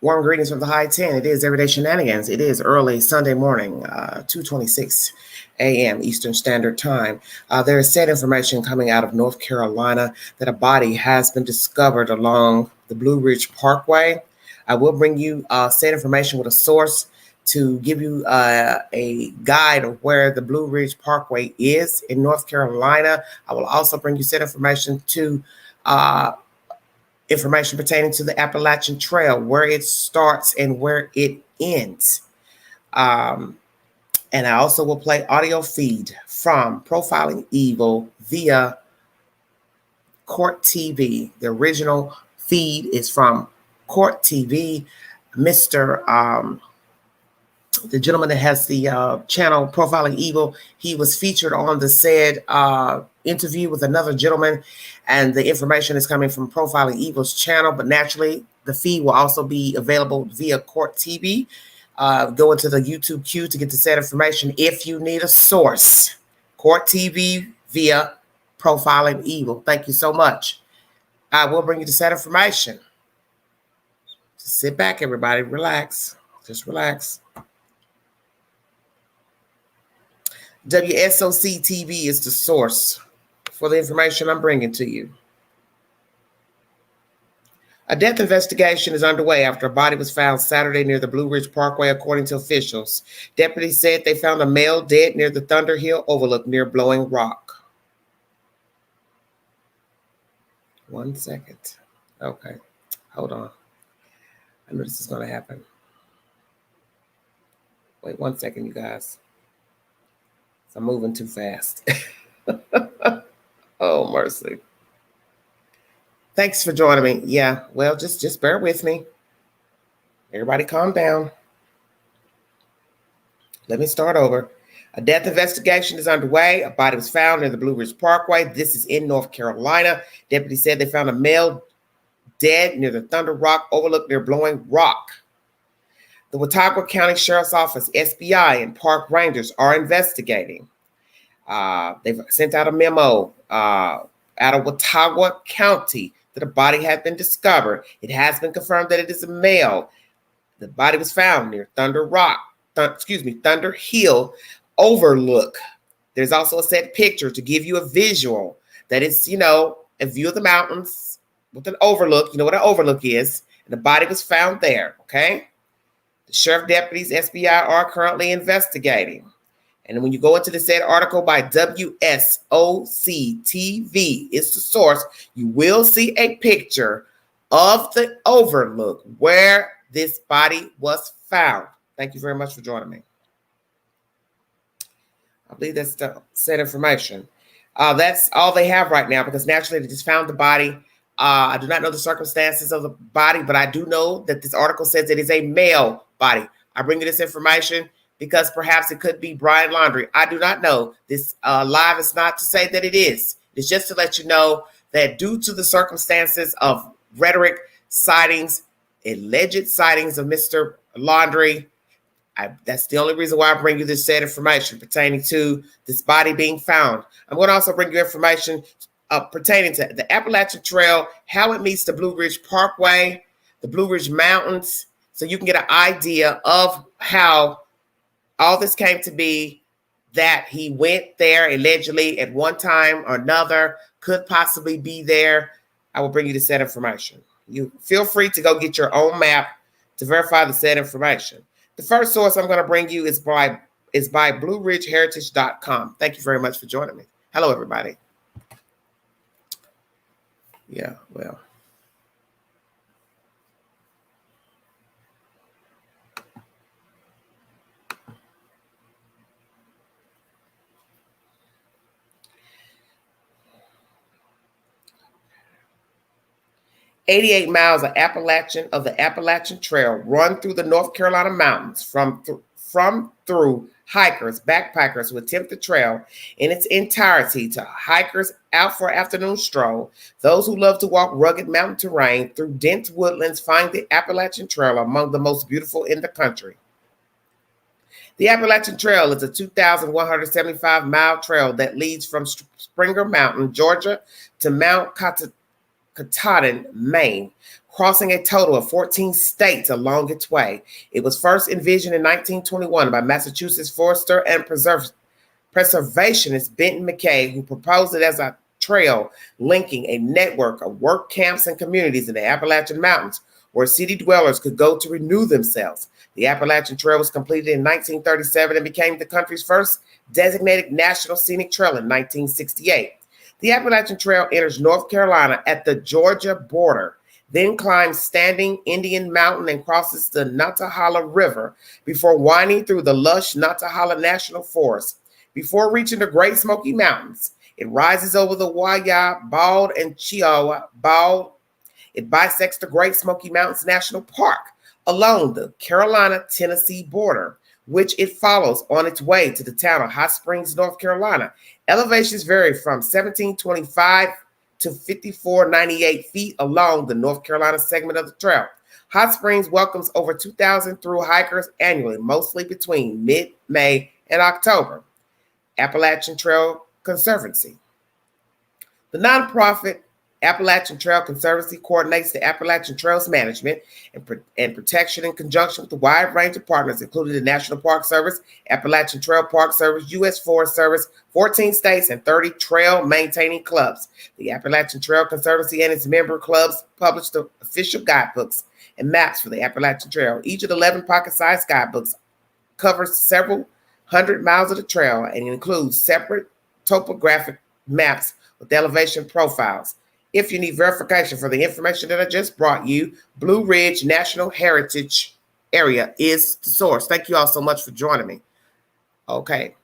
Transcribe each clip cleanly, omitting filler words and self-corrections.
Warm greetings from the high 10. It is Everyday Shenanigans. It is early Sunday morning, 2:26 a.m. Eastern Standard Time. There is sad information coming out of North Carolina that a body has been discovered along the Blue Ridge Parkway. I will bring you sad information with a source to give you a guide of where the Blue Ridge Parkway is in North Carolina. I will also bring you sad information to information pertaining to the Appalachian Trail, where it starts and where it ends. And I also will play audio feed from Profiling Evil via Court TV. The original feed is from Court TV. The gentleman that has the channel Profiling Evil, he was featured on the said interview with another gentleman, and the information is coming from Profiling Evil's channel, but naturally the feed will also be available via Court TV. Go into the YouTube queue to get the said information if you need a source. Court TV via Profiling Evil. Thank you so much. I will bring you the said information. Just sit back, everybody. Relax. Just relax. WSOC TV is the source for the information I'm bringing to you. A death investigation is underway after a body was found Saturday near the Blue Ridge Parkway, according to officials. Deputies said they found a male dead near the Thunder Hill Overlook near Blowing Rock. 1 second. Okay, hold on. I know this is going to happen. Wait 1 second, you guys. I'm moving too fast. Oh, mercy. Thanks for joining me. Yeah, well, just bear with me. Everybody calm down. Let me start over. A death investigation is underway. A body was found near the Blue Ridge Parkway. This is in North Carolina. Deputies said they found a male dead near the Thunder Rock Overlook near Blowing Rock. The Watauga County Sheriff's Office, SBI, and park rangers are investigating. They've sent out a memo out of Watauga County that a body has been discovered. It has been confirmed that it is a male. The body was found near Thunder Hill Overlook. There's also a set picture to give you a visual that is, a view of the mountains with an overlook. You know what an overlook is. And the body was found there, okay? The sheriff deputies, SBI, are currently investigating. And when you go into the said article by WSOC TV, it's the source, you will see a picture of the overlook where this body was found. Thank you very much for joining me. I believe that's the said information. That's all they have right now, because naturally they just found the body. I do not know the circumstances of the body, but I do know that this article says it is a male body. I bring you this information because perhaps it could be Brian Laundrie. I do not know. This live is not to say that it is. It's just to let you know that due to the circumstances of rhetoric sightings, alleged sightings of Mr. Laundrie, that's the only reason why I bring you this said information pertaining to this body being found. I'm going to also bring you information pertaining to the Appalachian Trail, how it meets the Blue Ridge Parkway, the Blue Ridge Mountains, so you can get an idea of how all this came to be, that he went there allegedly at one time or another, could possibly be there. I will bring you the said information. You feel free to go get your own map to verify the said information. The first source I'm going to bring you is by BlueRidgeHeritage.com. Thank you very much for joining me. Hello, everybody. Yeah, well. "88 miles of the Appalachian Trail run through the North Carolina mountains from through hikers, backpackers who attempt the trail in its entirety, to hikers out for an afternoon stroll. Those who love to walk rugged mountain terrain through dense woodlands find the Appalachian Trail among the most beautiful in the country. The Appalachian Trail is a 2,175-mile trail that leads from Springer Mountain, Georgia, to Mount Katahdin, Maine, crossing a total of 14 states along its way. It was first envisioned in 1921 by Massachusetts forester and preservationist Benton McKay, who proposed it as a trail linking a network of work camps and communities in the Appalachian Mountains where city dwellers could go to renew themselves. The Appalachian Trail was completed in 1937 and became the country's first designated national scenic trail in 1968. The Appalachian Trail enters North Carolina at the Georgia border, then climbs standing Indian Mountain and crosses the Nantahala River before winding through the lush Nantahala National Forest. Before reaching the Great Smoky Mountains, it rises over the Waya, Bald, and Chihuahua Bald. It bisects the Great Smoky Mountains National Park along the Carolina-Tennessee border, which it follows on its way to the town of Hot Springs, North Carolina. Elevations vary from 1725 to 5498 feet along the North Carolina segment of the trail. Hot Springs welcomes over 2,000 through hikers annually, mostly between mid-May and October. Appalachian Trail Conservancy. The nonprofit Appalachian Trail Conservancy coordinates the Appalachian Trails management and protection in conjunction with a wide range of partners, including the National Park Service, Appalachian Trail Park Service, U.S. Forest Service, 14 states, and 30 trail maintaining clubs. The Appalachian Trail Conservancy and its member clubs publish the official guidebooks and maps for the Appalachian Trail. Each of the 11 pocket-sized guidebooks covers several hundred miles of the trail and includes separate topographic maps with elevation profiles. If you need verification for the information that I just brought you, Blue Ridge National Heritage Area is the source. Thank you all so much for joining me. Okay,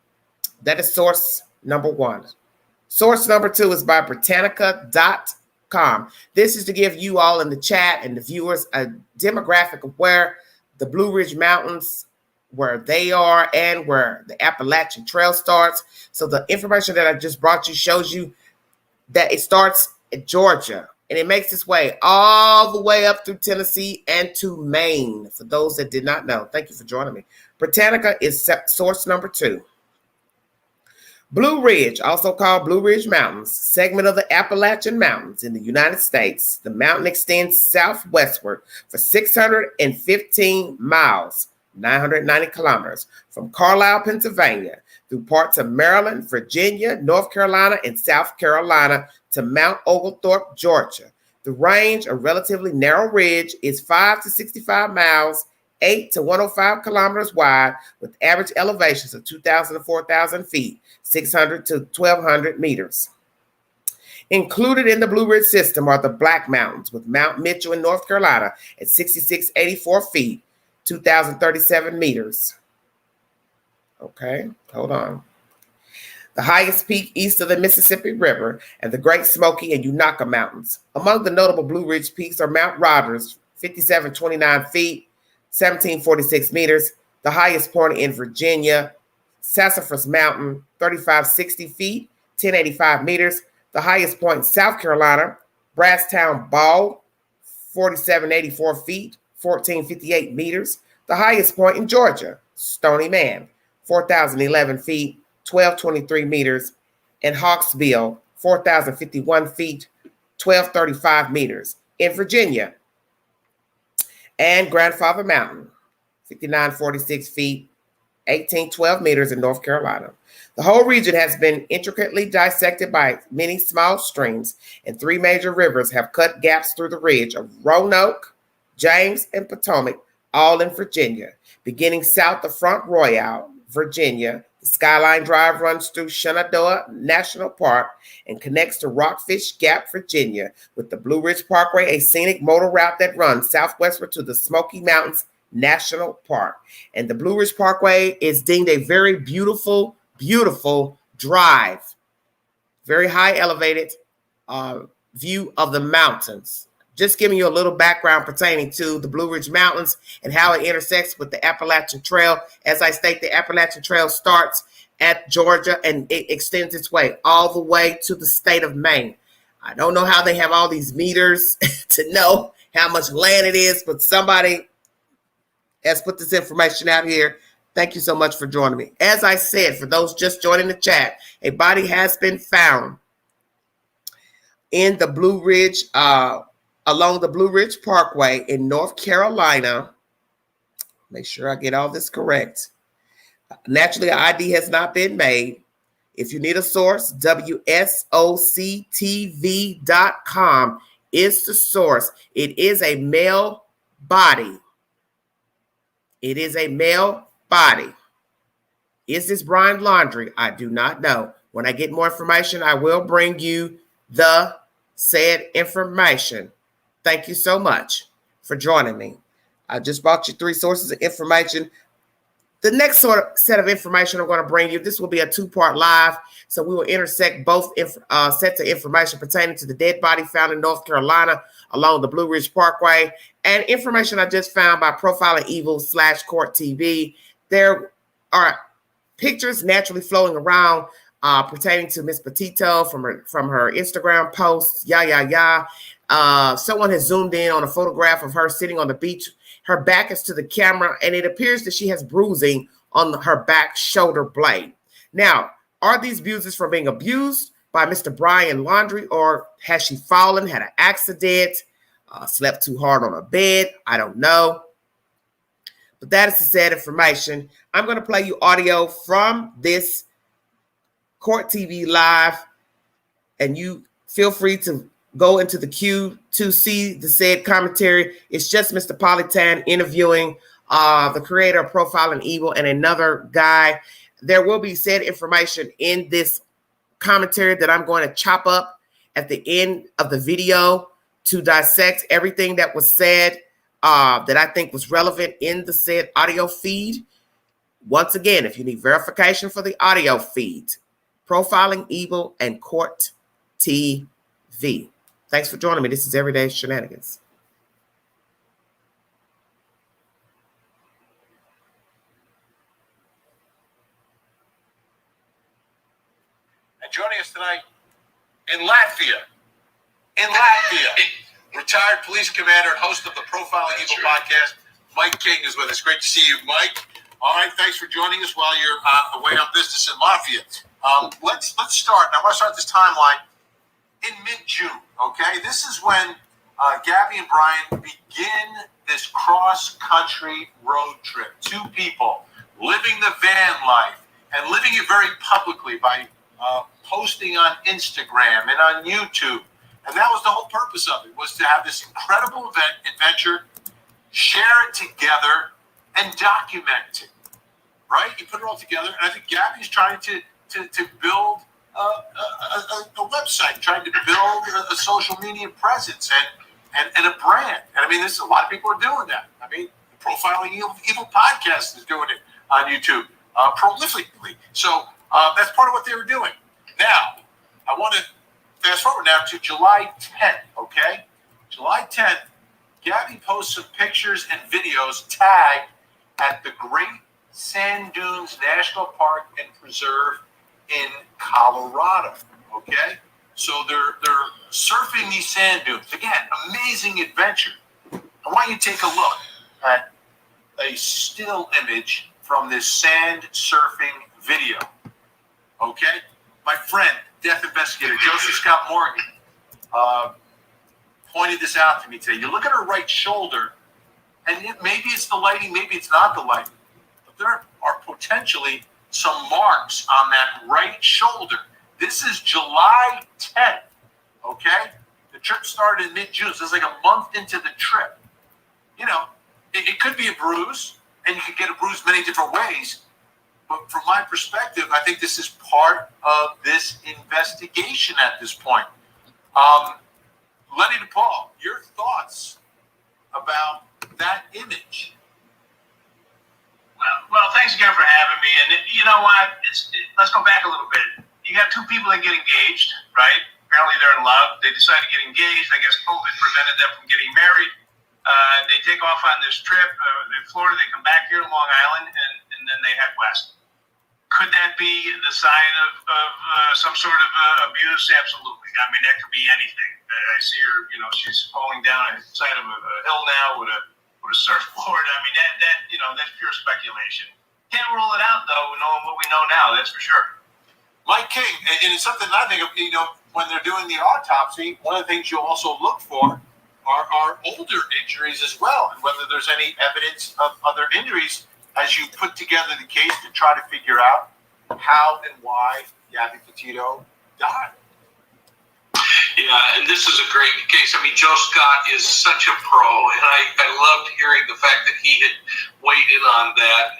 that is source number one. Source number two is by Britannica.com. This is to give you all in the chat and the viewers a demographic of where the Blue Ridge Mountains, where they are, and where the Appalachian Trail starts. So the information that I just brought you shows you that it starts at Georgia, and it makes its way all the way up through Tennessee and to Maine, for those that did not know. Thank you for joining me. Britannica is source number two. Blue Ridge, also called Blue Ridge Mountains, segment of the Appalachian Mountains in the United States. The mountain extends southwestward for 615 miles, 990 kilometers, from Carlisle, Pennsylvania, through parts of Maryland, Virginia, North Carolina, and South Carolina to Mount Oglethorpe, Georgia. The range, a relatively narrow ridge, is 5 to 65 miles, 8 to 105 kilometers wide, with average elevations of 2,000 to 4,000 feet, 600 to 1,200 meters. Included in the Blue Ridge system are the Black Mountains, with Mount Mitchell in North Carolina at 6,684 feet, 2,037 meters. Okay, hold on. The highest peak east of the Mississippi River, and the Great Smoky and Unaka Mountains. Among the notable Blue Ridge peaks are Mount Rogers, 5,729 feet, 1,746 meters. The highest point in Virginia, Sassafras Mountain, 3,560 feet, 1,085 meters. The highest point in South Carolina, Brasstown Bald, 4,784 feet, 1,458 meters. The highest point in Georgia, Stony Man, 4,011 feet, 1,223 meters, and Hawksbill, 4,051 feet, 1,235 meters. In Virginia, and Grandfather Mountain, 5,946 feet, 1,812 meters in North Carolina. The whole region has been intricately dissected by many small streams, and three major rivers have cut gaps through the ridge of Roanoke, James, and Potomac, all in Virginia. Beginning south of Front Royal, Virginia, the Skyline Drive runs through Shenandoah National Park and connects to Rockfish Gap, Virginia, with the Blue Ridge Parkway, a scenic motor route that runs southwestward to the Smoky Mountains National Park. And the Blue Ridge Parkway is deemed a very beautiful, beautiful drive. Very high elevated view of the mountains. Just giving you a little background pertaining to the Blue Ridge Mountains and how it intersects with the Appalachian Trail. As I state, the Appalachian Trail starts at Georgia and it extends its way all the way to the state of Maine. I don't know how they have all these meters to know how much land it is, but somebody has put this information out here. Thank you so much for joining me. As I said, for those just joining the chat, a body has been found in the Blue Ridge, along the Blue Ridge Parkway in North Carolina. Make sure I get all this correct. Naturally, an ID has not been made. If you need a source, WSOCTV.com is the source. It is a male body. It is a male body. Is this Brian Laundrie? I do not know. When I get more information, I will bring you the said information. Thank you so much for joining me. I just brought you 3 sources of information. The next set of information I'm going to bring you, this will be a 2-part live, so we will intersect both sets of information pertaining to the dead body found in North Carolina along the Blue Ridge Parkway, and information I just found by Profiling Evil / Court TV. There are pictures naturally flowing around pertaining to Miss Petito from her Instagram posts. Someone has zoomed in on a photograph of her sitting on the beach. Her back is to the camera, and it appears that she has bruising on her back shoulder blade. Now, are these bruises from being abused by Mr. Brian Laundrie, or has she fallen, had an accident, slept too hard on a bed? I don't know. But that is the said information. I'm going to play you audio from this Court TV live, and you feel free to go into the queue to see the said commentary. It's just Mr. Politan interviewing the creator of Profiling Evil and another guy. There will be said information in this commentary that I'm going to chop up at the end of the video to dissect everything that was said that I think was relevant in the said audio feed. Once again, if you need verification for the audio feed, Profiling Evil and Court TV. Thanks for joining me. This is Everyday Shenanigans. And joining us tonight in Latvia, retired police commander and host of the Profiling Evil podcast, Mike King is with us. Great to see you, Mike. All right, thanks for joining us while you're away on business in Latvia. Let's start. I want to start this timeline in mid-June, okay? This is when Gabby and Brian begin this cross-country road trip. 2 people living the van life and living it very publicly by posting on Instagram and on YouTube. And that was the whole purpose of it, was to have this incredible adventure, share it together, and document it, right? You put it all together, and I think Gabby's trying to build a website, trying to build a social media presence and a brand. And I mean, a lot of people are doing that. I mean, the Profiling Evil podcast is doing it on YouTube prolifically. So that's part of what they were doing. Now, I want to fast forward now to July 10th, okay? July 10th, Gabby posts some pictures and videos tagged at the Great Sand Dunes National Park and Preserve in Colorado, okay? So they're surfing these sand dunes. Again, amazing adventure. I want you to take a look at a still image from this sand surfing video, okay? My friend, death investigator Joseph Scott Morgan, pointed this out to me today. You look at her right shoulder, and maybe it's the lighting, maybe it's not the lighting, but there are potentially some marks on that right shoulder. This is July 10th, okay? The trip started in mid-June, so it's like a month into the trip. You know, it could be a bruise, and you could get a bruise many different ways, but from my perspective, I think this is part of this investigation at this point. Lenny DePaul, your thoughts about that image? Well, thanks again for having me. And you know what? Let's go back a little bit. You got 2 people that get engaged, right? Apparently they're in love. They decide to get engaged. I guess COVID prevented them from getting married. They take off on this trip. In Florida, they come back here to Long Island, and then they head west. Could that be the sign of some sort of abuse? Absolutely. I mean, that could be anything. I see her, she's falling down the side of a hill now with a surfboard. I mean, that's pure speculation. Can't rule it out, though, knowing what we know now, that's for sure. Mike King, and it's something I think of, when they're doing the autopsy, one of the things you'll also look for are older injuries as well, and whether there's any evidence of other injuries as you put together the case to try to figure out how and why Gabby Petito died. Yeah, and this is a great case. I mean, Joe Scott is such a pro, and I loved hearing the fact that he had weighed in on that.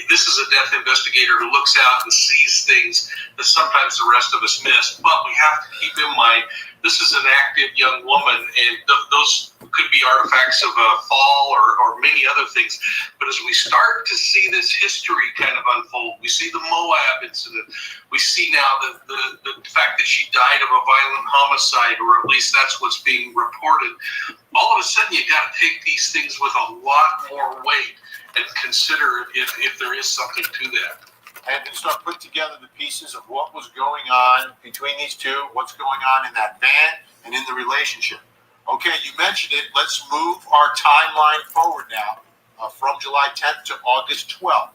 This is a death investigator who looks out and sees things that sometimes the rest of us miss. But we have to keep in mind, this is an active young woman, and those could be artifacts of a fall or many other things. But as we start to see this history kind of unfold, we see the Moab incident, we see now the fact that she died of a violent homicide, or at least that's what's being reported. All of a sudden, you got to take these things with a lot more weight and consider if there is something to that. And to start putting together the pieces of what was going on between these two, what's going on in that van and in the relationship. Okay, you mentioned it. Let's move our timeline forward now from July 10th to August 12th.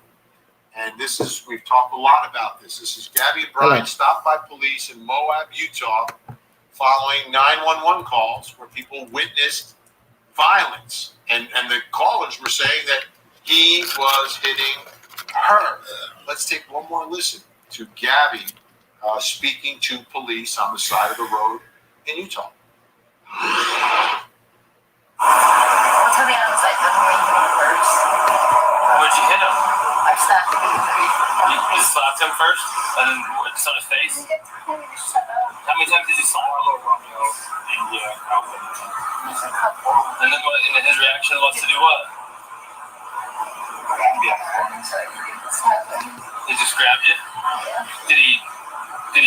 And this is, we've talked a lot about this. This is Gabby and Brian stopped by police in Moab, Utah, following 911 calls where people witnessed violence. And the callers were saying that he was hitting her. Let's take one more listen to Gabby speaking to police on the side of the road in Utah. To be honest, I didn't really hit him first. Where'd you hit him? I slapped him. You slapped him first? And then just on his face? How many times did you slap him? And then his reaction was to do what? He just grabbed you? Did he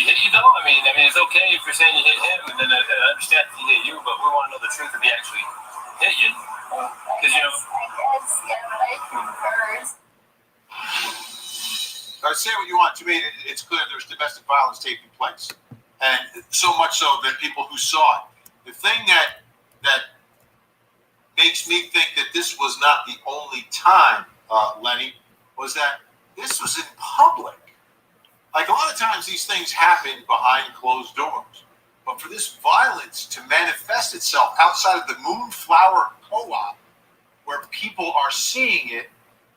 hit you though? I mean, it's okay if you're saying you hit him, and then I understand if he hit you, but we want to know the truth if he actually hit you. Because I guess, yeah, but I hit him first. Say what you want. To me, it's clear there's domestic violence taking place, and so much so that people who saw it. The thing that makes me think that this was not the only time, Lenny, was that this was in public. Like a lot of times these things happen behind closed doors, but for this violence to manifest itself outside of the Moonflower Co-op, where people are seeing it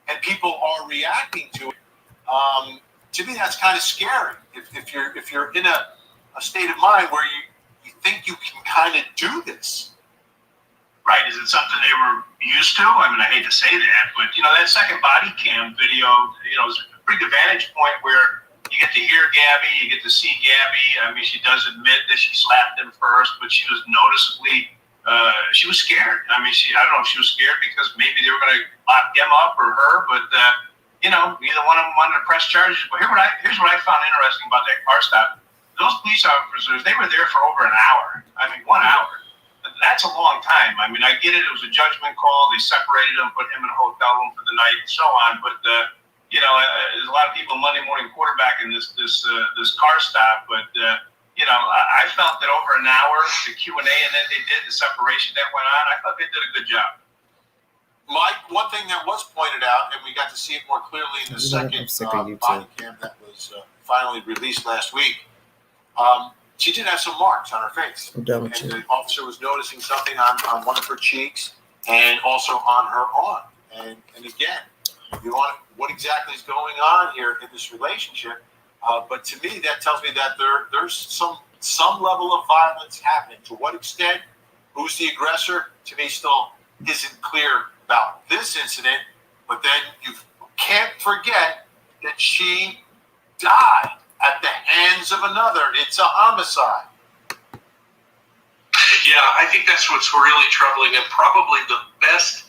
and people are reacting to it, to me that's kind of scary. If you're in a state of mind where you think you can kind of do this. Right, is it something they were used to? I mean, I hate to say that, but, that second body cam video, is a pretty good vantage point where you get to hear Gabby, you get to see Gabby. I mean, she does admit that she slapped him first, but she was noticeably, she was scared. I mean, I don't know if she was scared because maybe they were going to lock him up or her, but, neither one of them wanted to press charges. But here's what I found interesting about that car stop. Those police officers, they were there for over an hour. I mean, 1 hour. That's a long time. I mean, I get it. It was a judgment call. They separated him, put him in a hotel room for the night, and so on. But there's a lot of people Monday morning quarterbacking this car stop. But I felt that over an hour, the Q&A, and then they did the separation that went on. I thought they did a good job. Mike, one thing that was pointed out, and we got to see it more clearly in the second body cam that was finally released last week. She did have some marks on her face. And the officer was noticing something on one of her cheeks and also on her arm. And again, what exactly is going on here in this relationship? But to me, that tells me that there's some level of violence happening. To what extent? Who's the aggressor? To me, still isn't clear about this incident. But then you can't forget that she died at the hands of another. It's a homicide. Yeah, I think that's what's really troubling, and probably the best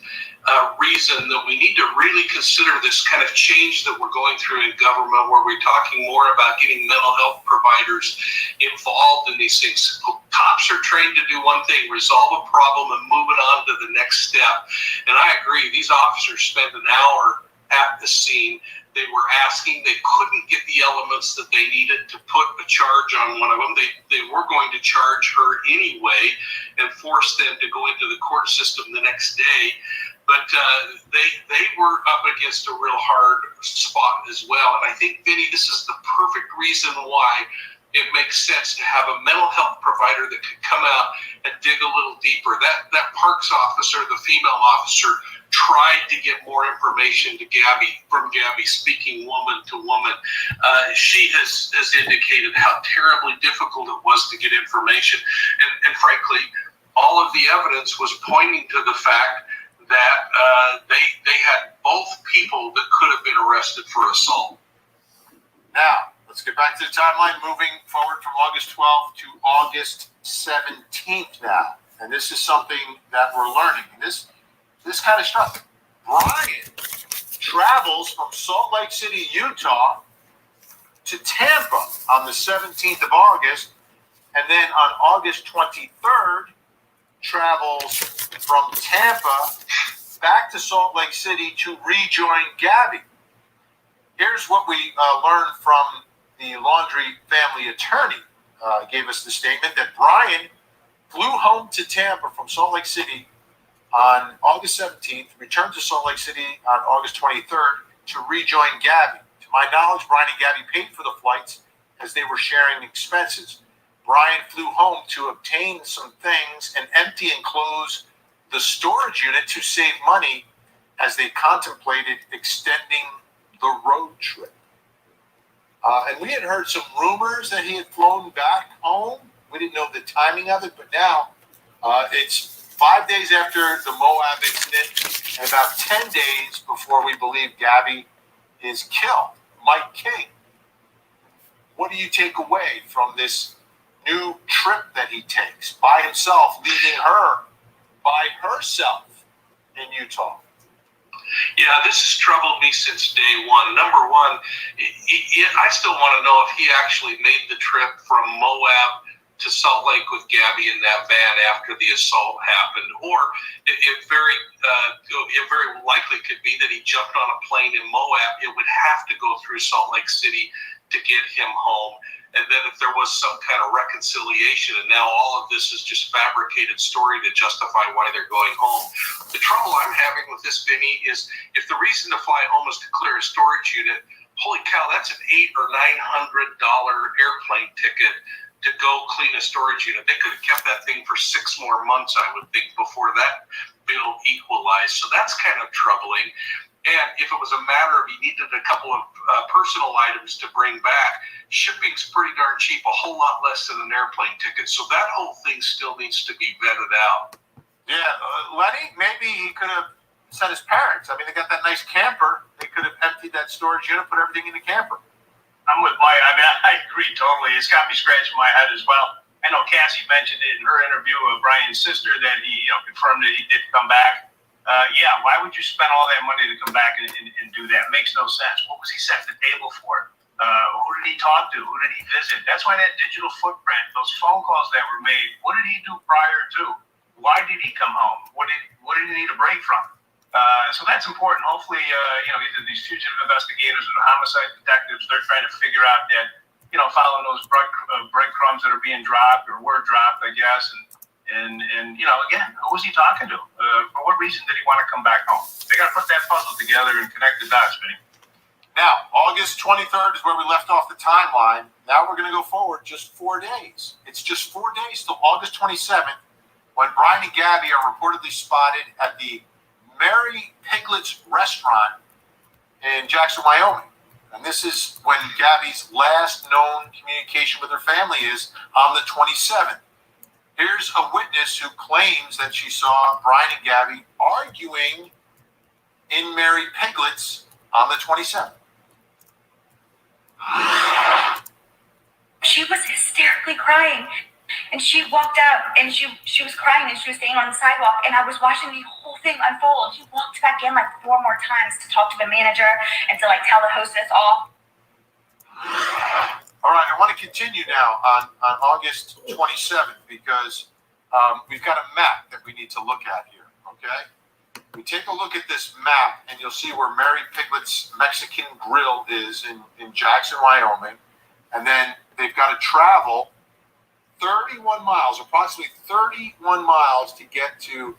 reason that we need to really consider this kind of change that we're going through in government, where we're talking more about getting mental health providers involved in these things. Cops are trained to do one thing, resolve a problem and move it on to the next step. And I agree, these officers spent an hour at the scene. They were asking, they couldn't get the elements that they needed to put a charge on one of them. They were going to charge her anyway and force them to go into the court system the next day. But they were up against a real hard spot as well. And I think, Vinny, this is the perfect reason why it makes sense to have a mental health provider that could come out and dig a little deeper. That parks officer, the female officer, tried to get more information to Gabby, speaking woman to woman. She has indicated how terribly difficult it was to get information. And frankly, all of the evidence was pointing to the fact that they had both people that could have been arrested for assault. Now, let's get back to the timeline, moving forward from August 12th to August 17th now. And this is something that we're learning. And this kind of stuff. Brian travels from Salt Lake City, Utah to Tampa on the 17th of August. And then on August 23rd, travels from Tampa back to Salt Lake City to rejoin Gabby. Here's what we learned from the Laundrie family attorney. Gave us the statement that Brian flew home to Tampa from Salt Lake City on August 17th, returned to Salt Lake City on August 23rd to rejoin Gabby. To my knowledge, Brian and Gabby paid for the flights as they were sharing expenses. Brian flew home to obtain some things and empty and close the storage unit to save money as they contemplated extending the road trip. And we had heard some rumors that he had flown back home. We didn't know the timing of it, but now it's 5 days after the Moab incident and about 10 days before we believe Gabby is killed. Mike King, what do you take away from this new trip that he takes by himself, leaving her by herself in Utah? Yeah, this has troubled me since day one. Number one, I still want to know if he actually made the trip from Moab to Salt Lake with Gabby in that van after the assault happened, or it very likely could be that he jumped on a plane in Moab. It would have to go through Salt Lake City to get him home. And then if there was some kind of reconciliation, and now all of this is just fabricated story to justify why they're going home. The trouble I'm having with this, Vinny, is if the reason to fly home is to clear a storage unit, holy cow, that's an $800 or $900 airplane ticket to go clean a storage unit. They could have kept that thing for 6 more months, I would think, before that bill equalized. So that's kind of troubling. And if it was a matter of he needed a couple of personal items to bring back, shipping's pretty darn cheap, a whole lot less than an airplane ticket. So that whole thing still needs to be vetted out. Yeah, Lenny, maybe he could have sent his parents. I mean, they got that nice camper. They could have emptied that storage unit, put everything in the camper. I'm with Mike. I mean, I agree totally. It's got me scratching my head as well. I know Cassie mentioned it in her interview of Brian's sister that he confirmed that he did come back. Yeah, why would you spend all that money to come back and do that? It makes no sense. What was he set the table for? Who did he talk to? Who did he visit? That's why that digital footprint, those phone calls that were made, what did he do prior to? Why did he come home? What did he need a break from? So that's important. Hopefully, either these fugitive investigators or the homicide detectives, they're trying to figure out that, following those breadcrumbs that are being dropped or were dropped, I guess, and again, who was he talking to? For what reason did he want to come back home? They got to put that puzzle together and connect the dots, Vinny. Now, August 23rd is where we left off the timeline. Now we're going to go forward just 4 days. It's just 4 days till August 27th when Brian and Gabby are reportedly spotted at the Mary Piglet's restaurant in Jackson, Wyoming. And this is when Gabby's last known communication with her family is on the 27th. Here's a witness who claims that she saw Brian and Gabby arguing in Mary Piglet's on the 27th. She was hysterically crying. And she walked out and she was crying and she was staying on the sidewalk. And I was watching the whole thing unfold. She walked back in like 4 more times to talk to the manager and to like tell the hostess off. All right, I want to continue now on August 27th because we've got a map that we need to look at here, okay? We take a look at this map and you'll see where Mary Piglet's Mexican Grill is in Jackson, Wyoming. And then they've got to travel 31 miles, approximately 31 miles to get to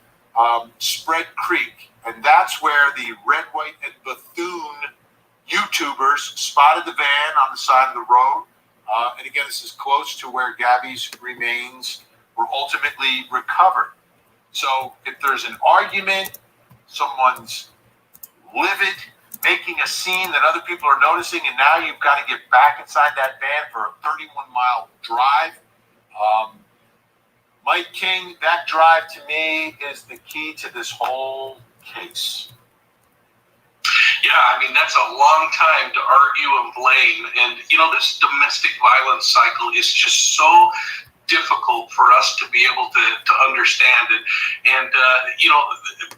Spread Creek. And that's where the Red, White, and Bethune YouTubers spotted the van on the side of the road. And again, this is close to where Gabby's remains were ultimately recovered. So if there's an argument, someone's livid, making a scene that other people are noticing, and now you've got to get back inside that van for a 31-mile drive. Mike King, that drive to me is the key to this whole case. Yeah, I mean, that's a long time to argue and blame. And, you know, this domestic violence cycle is just so difficult for us to be able to understand it. And you know,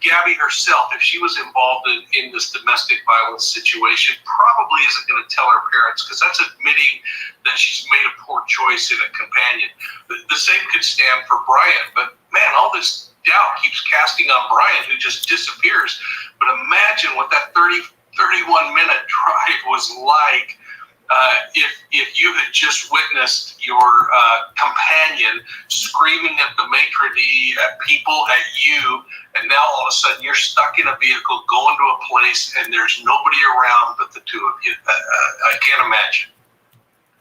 Gabby herself, if she was involved in this domestic violence situation, probably isn't going to tell her parents, because that's admitting that she's made a poor choice in a companion. The same could stand for Brian, but man, all this doubt keeps casting on Brian, who just disappears. But imagine what that 31-minute drive was like if you had just witnessed your companion screaming at the maitre d', at people, at you, and now all of a sudden you're stuck in a vehicle going to a place and there's nobody around but the two of you. I can't imagine.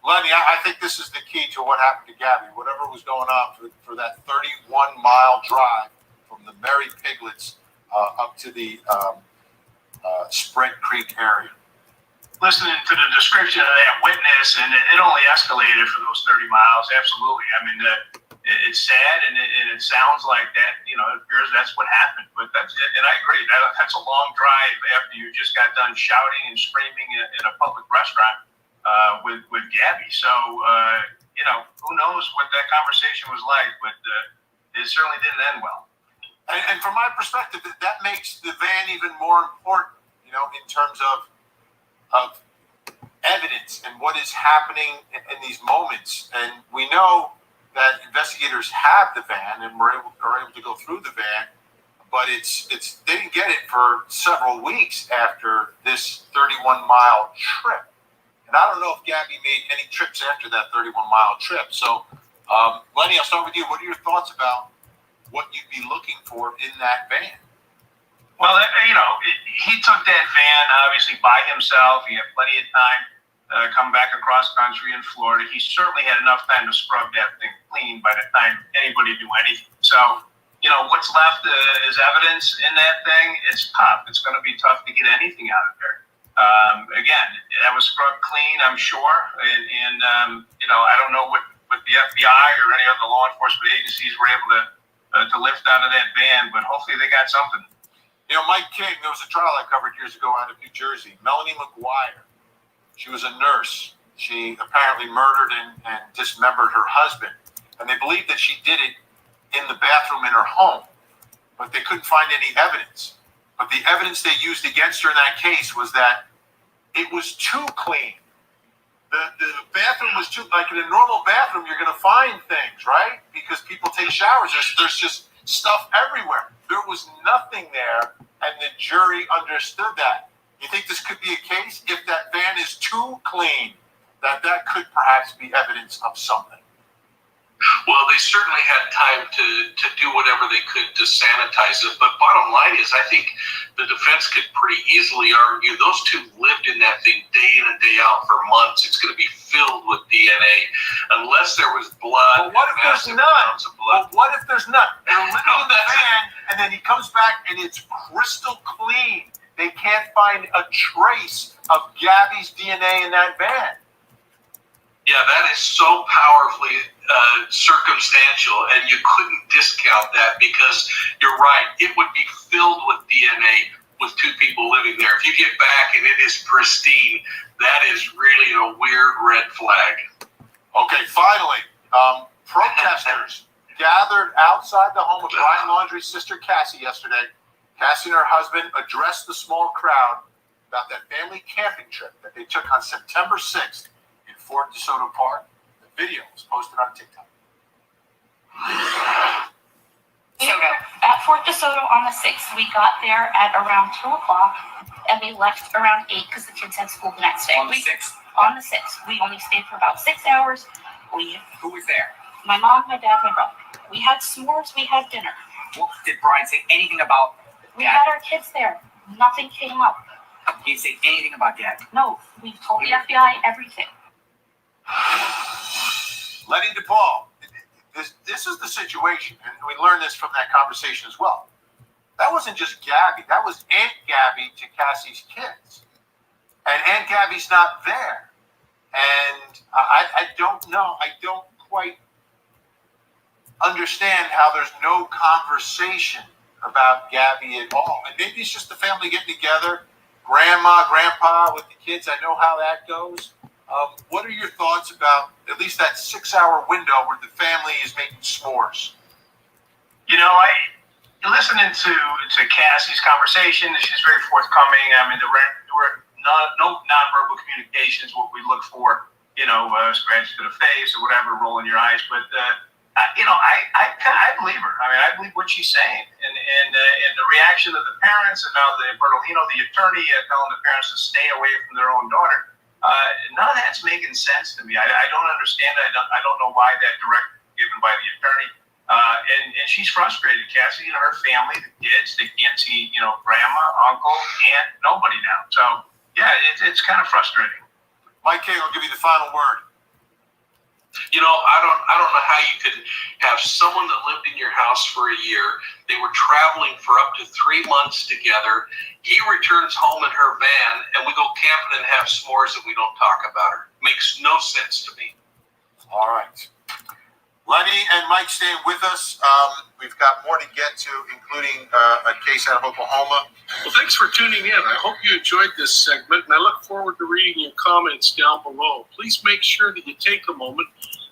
Lenny, I think this is the key to what happened to Gabby. Whatever was going on for that 31-mile drive from the Merry Piglets up to the Sprint Creek area. Listening to the description of that witness, and it only escalated for those 30 miles. Absolutely. I mean, it's sad, and it sounds like that, you know, it appears that's what happened. But that's it. And I agree. That's a long drive after you just got done shouting and screaming in a public restaurant with Gabby. So, you know, who knows what that conversation was like, but it certainly didn't end well. And from my perspective, that makes the van even more important, you know, in terms of evidence and what is happening in these moments. And we know that investigators have the van and are able to go through the van, but it's they didn't get it for several weeks after this 31-mile trip. And I don't know if Gabby made any trips after that 31-mile trip. So, Lenny, I'll start with you. What are your thoughts about what you'd be looking for in that van? Well, you know, he took that van obviously by himself. He had plenty of time come back across country in Florida. He certainly had enough time to scrub that thing clean by the time anybody knew anything. So, you know, what's left is evidence in that thing. It's tough. It's going to be tough to get anything out of there. Again, that was scrubbed clean, I'm sure. And you know, I don't know what the FBI or any other law enforcement agencies were able to lift out of that van, but hopefully they got something. You know, Mike King, there was a trial I covered years ago out of New Jersey. Melanie McGuire, she was a nurse. She apparently murdered and dismembered her husband. And they believed that she did it in the bathroom in her home. But they couldn't find any evidence. But the evidence they used against her in that case was that it was too clean. The bathroom was too, like in a normal bathroom, you're going to find things, right? Because people take showers. There's just stuff everywhere. There was nothing there, and the jury understood that. You think this could be a case? If that van is too clean, that could perhaps be evidence of something. Well, they certainly had time to do whatever they could to sanitize it. But bottom line is, I think the defense could pretty easily argue those two lived in that thing day in and day out for months. It's going to be filled with DNA. Unless there was blood. Well, what if there's none? Well, what if there's none? They're living in the van, and then he comes back, and it's crystal clean. They can't find a trace of Gabby's DNA in that van. Yeah, that is so powerfully circumstantial, and you couldn't discount that, because you're right. It would be filled with DNA with two people living there. If you get back and it is pristine, that is really a weird red flag. Okay, finally, protesters gathered outside the home of Brian Laundrie's sister Cassie yesterday. Cassie and her husband addressed the small crowd about that family camping trip that they took on September 6th in Fort DeSoto Park. The video was posted on TikTok. At Fort DeSoto on the 6th, we got there at around 2 o'clock, and we left around 8 because the kids had school the next day. On the 6th? On the 6th. We only stayed for about 6 hours. Who was there? My mom, my dad, my brother. We had s'mores, we had dinner. Well, did Brian say anything about We had our kids there. Nothing came up. He didn't say anything about Gabby. No, we told the FBI everything. Letty DePaul, this is the situation, and we learned this from that conversation as well. That wasn't just Gabby. That was Aunt Gabby to Cassie's kids. And Aunt Gabby's not there. And I don't know. I don't quite understand how there's no conversation about Gabby at all. And maybe it's just the family getting together, grandma, grandpa with the kids. I know how that goes. What are your thoughts about at least that 6-hour window where the family is making s'mores? You know, listening to Cassie's conversation, she's very forthcoming. I mean, there were no nonverbal communications, what we look for, you know, scratch to the face or whatever, rolling your eyes. But, you know, I believe her. I mean, I believe what she's saying. And the reaction of the parents and now the attorney telling the parents to stay away from their own daughter, none of that's making sense to me. I don't understand it. I don't know why that directive was given by the attorney. And she's frustrated, Cassie, and her family, the kids, they can't see, you know, grandma, uncle, aunt, nobody now. So, yeah, it's kind of frustrating. Mike King, I'll give you the final word. You know, I don't know how you could have someone that lived in your house for a year. They were traveling for up to 3 months together. He returns home in her van, and we go camping and have s'mores, and we don't talk about her. Makes no sense to me. All right. Lenny and Mike staying with us. We've got more to get to, including a case out of Oklahoma. Well, thanks for tuning in. I hope you enjoyed this segment, and I look forward to reading your comments down below. Please make sure that you take a moment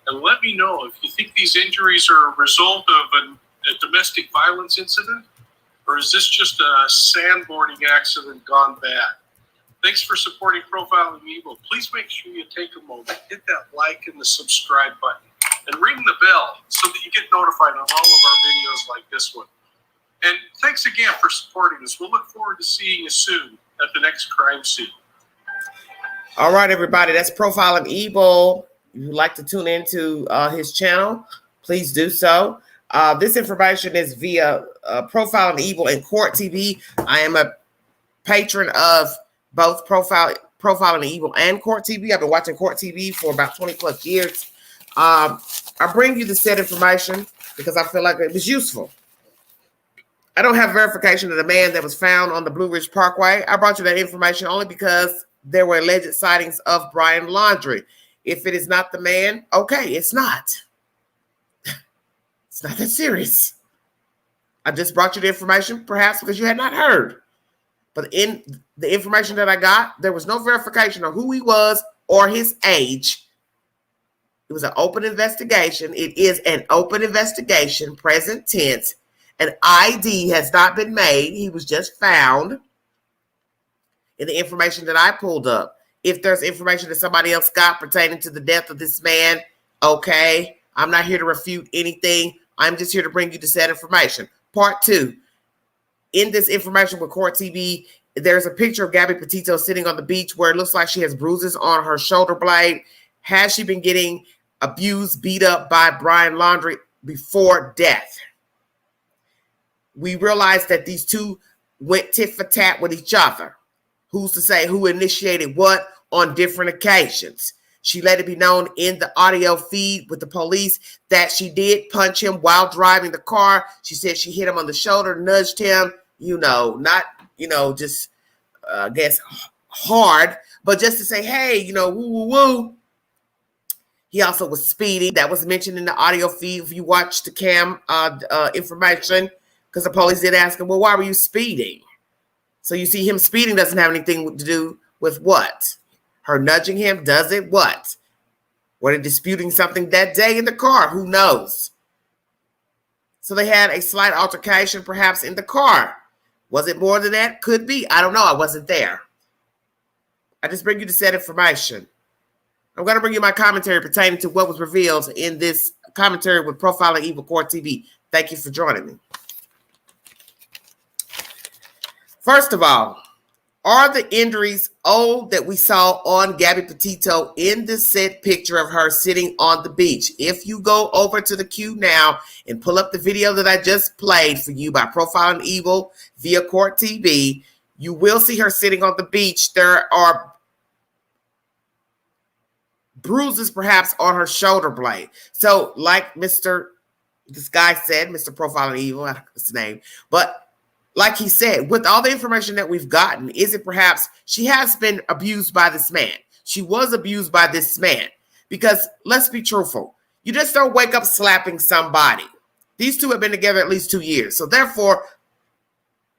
and let me know if you think these injuries are a result of a domestic violence incident, or is this just a sandboarding accident gone bad? Thanks for supporting Profiling Evil. Please make sure you take a moment, hit that like and the subscribe button, and ring the bell so that you get notified on all of our videos like this one. And thanks again for supporting us. We'll look forward to seeing you soon at the next crime scene. All right, everybody, that's Profiling Evil. If you'd like to tune into his channel, please do so. This information is via Profiling Evil and Court TV. I am a patron of both Profiling Evil and Court TV. I've been watching Court TV for about 20 plus years. I bring you the said information because I feel like it was useful. I don't have verification of the man that was found on the Blue Ridge Parkway. I brought you that information only because there were alleged sightings of Brian Laundrie. If it is not the man, okay, it's not. It's not that serious. I just brought you the information, perhaps because you had not heard. But in the information that I got, there was no verification of who he was or his age. It was an open investigation. It is an open investigation, present tense. An ID has not been made. He was just found in the information that I pulled up. If there's information that somebody else got pertaining to the death of this man, okay, I'm not here to refute anything. I'm just here to bring you the said information. Part 2. In this information with Court TV, there's a picture of Gabby Petito sitting on the beach where it looks like she has bruises on her shoulder blade. Has she been getting abused, beat up by Brian Laundrie before death? We realized that these two went tit for tat with each other. Who's to say who initiated what on different occasions? She let it be known in the audio feed with the police that she did punch him while driving the car. She said she hit him on the shoulder, nudged him, not, just, I guess, hard, but just to say, hey, woo, woo, woo. He also was speeding. That was mentioned in the audio feed. If you watch the cam information, because the police did ask him, well, why were you speeding? So you see him speeding doesn't have anything to do with what? Her nudging him, does it? What? Were they disputing something that day in the car? Who knows? So they had a slight altercation perhaps in the car. Was it more than that? Could be. I don't know. I wasn't there. I just bring you the said information. I'm going to bring you my commentary pertaining to what was revealed in this commentary with Profiling Evil Court TV. Thank you for joining me. First of all, are the injuries old that we saw on Gabby Petito in the said picture of her sitting on the beach? If you go over to the queue now and pull up the video that I just played for you by Profiling Evil via Court TV, you will see her sitting on the beach. There are bruises perhaps on her shoulder blade. So like this guy said, Mr. Profiling Evil, I don't know his name, but like he said, with all the information that we've gotten, is it perhaps she has been abused by this man? She was abused by this man. Because let's be truthful, you just don't wake up slapping somebody. These two have been together at least 2 years. So therefore,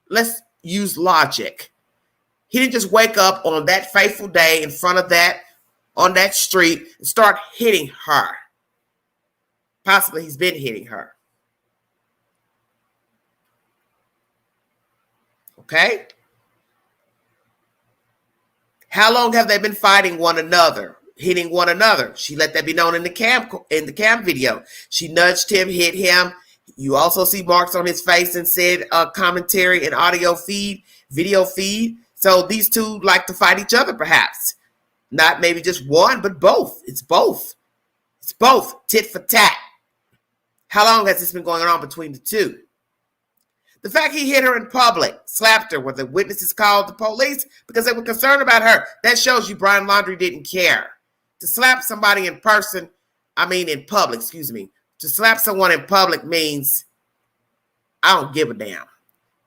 let's use logic. He didn't just wake up on that fateful day in front of on that street and start hitting her. Possibly he's been hitting her. Okay? How long have they been fighting one another, hitting one another? She let that be known in the cam video. She nudged him, hit him. You also see marks on his face and said commentary and audio feed, video feed. So these two like to fight each other, perhaps. Not maybe just one, but both. It's both. It's both. Tit for tat. How long has this been going on between the two? The fact he hit her in public, slapped her, where the witnesses called the police because they were concerned about her, that shows you Brian Laundrie didn't care. To slap somebody in public, to slap someone in public means I don't give a damn.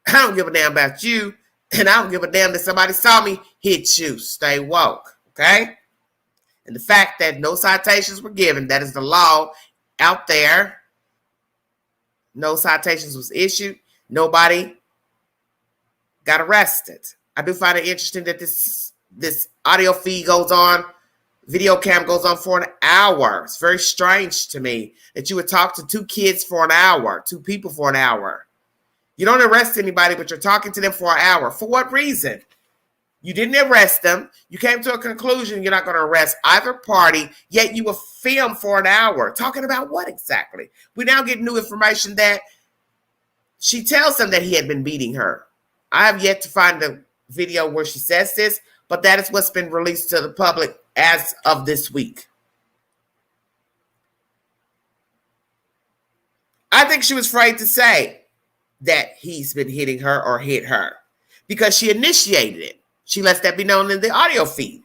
I don't give a damn about you, and I don't give a damn that somebody saw me hit you. Stay woke, okay? And the fact that no citations were given, that is the law out there. No citations was issued. Nobody got arrested. I do find it interesting that this audio feed goes on, video cam goes on for an hour. It's very strange to me that you would talk to two kids for an hour, two people for an hour. You don't arrest anybody, but you're talking to them for an hour. For what reason? You didn't arrest them. You came to a conclusion you're not going to arrest either party, yet you were filmed for an hour. Talking about what exactly? We now get new information that she tells them that he had been beating her. I have yet to find the video where she says this, but that is what's been released to the public as of this week. I think she was afraid to say that he's been hitting her or hit her because she initiated it. She lets that be known in the audio feed,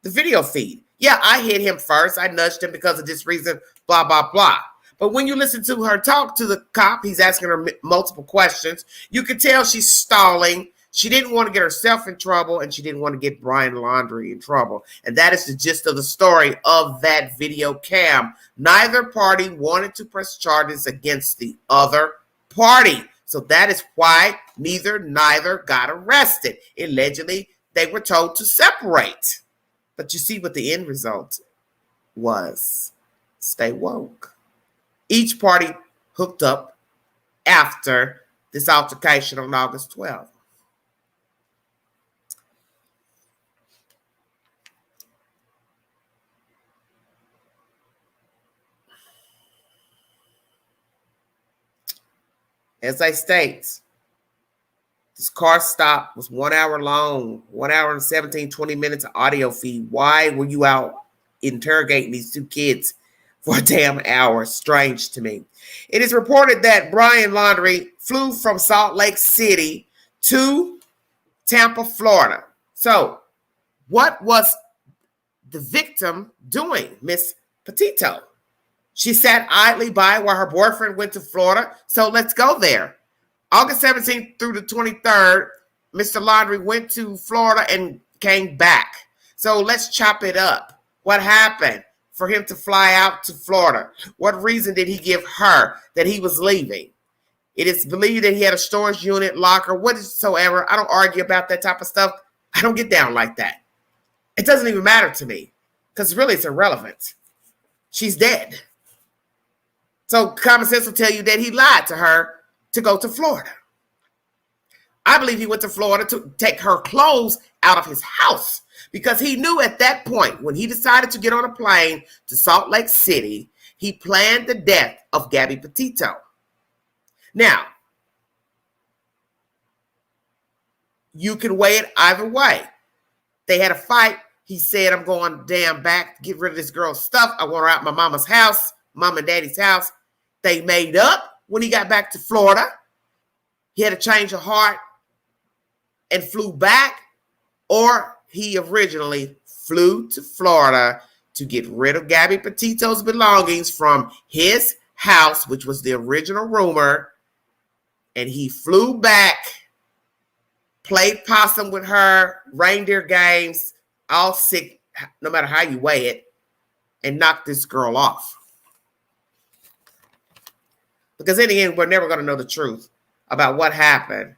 the video feed. Yeah, I hit him first. I nudged him because of this reason, blah, blah, blah. But when you listen to her talk to the cop, he's asking her multiple questions. You can tell she's stalling. She didn't want to get herself in trouble, and she didn't want to get Brian Laundrie in trouble. And that is the gist of the story of that video cam. Neither party wanted to press charges against the other party. So that is why neither got arrested. Allegedly, they were told to separate. But you see what the end result was. Stay woke. Each party hooked up after this altercation on August 12th. As I state, this car stop was 1 hour long, 1 hour and 20 minutes of audio feed. Why were you out interrogating these two kids for a damn hour? Strange to me. It is reported that Brian Laundrie flew from Salt Lake City to Tampa, Florida. So what was the victim doing, Miss Petito? She sat idly by while her boyfriend went to Florida. So let's go there. August 17th through the 23rd, Mr. Laundrie went to Florida and came back. So let's chop it up. What happened for him to fly out to Florida? What reason did he give her that he was leaving? It is believed that he had a storage unit, locker, whatsoever. I don't argue about that type of stuff. I don't get down like that. It doesn't even matter to me because really it's irrelevant. She's dead. So common sense will tell you that he lied to her to go to Florida. I believe he went to Florida to take her clothes out of his house because he knew at that point when he decided to get on a plane to Salt Lake City, he planned the death of Gabby Petito. Now, you can weigh it either way. They had a fight. He said, I'm going damn back to get rid of this girl's stuff. I want her out of my mama's house, mom and daddy's house. They made up when he got back to Florida. He had a change of heart and flew back, or he originally flew to Florida to get rid of Gabby Petito's belongings from his house, which was the original rumor, and he flew back, played possum with her, reindeer games, all sick, no matter how you weigh it, and knocked this girl off. Because in the end, we're never going to know the truth about what happened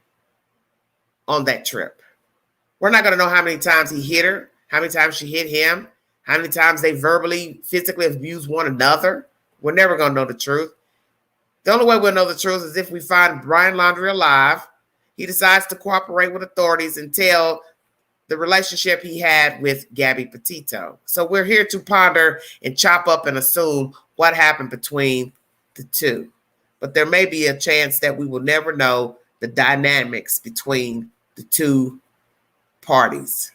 on that trip. We're not going to know how many times he hit her, how many times she hit him, how many times they verbally, physically abused one another. We're never going to know the truth. The only way we'll know the truth is if we find Brian Laundrie alive. He decides to cooperate with authorities and tell the relationship he had with Gabby Petito. So we're here to ponder and chop up and assume what happened between the two. But there may be a chance that we will never know the dynamics between the two parties.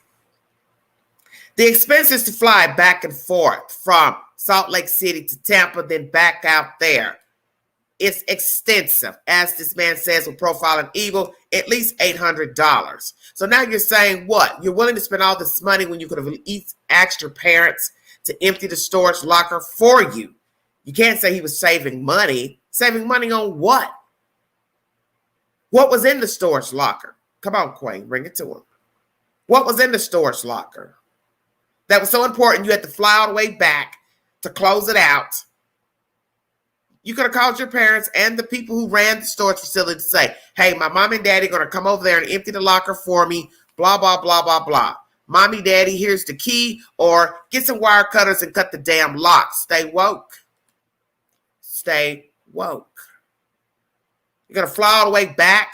The expenses to fly back and forth from Salt Lake City to Tampa, then back out there, it's extensive. As this man says with Profiling Evil, at least $800. So now you're saying what? You're willing to spend all this money when you could have asked your parents to empty the storage locker for you. You can't say he was saving money. Saving money on what? What was in the storage locker? Come on, Queen, bring it to him. What was in the storage locker that was so important you had to fly all the way back to close it out? You could have called your parents and the people who ran the storage facility to say, hey, my mom and daddy are going to come over there and empty the locker for me, blah, blah, blah, blah, blah. Mommy, daddy, here's the key, or get some wire cutters and cut the damn lock. Stay woke. Stay woke. You're going to fly all the way back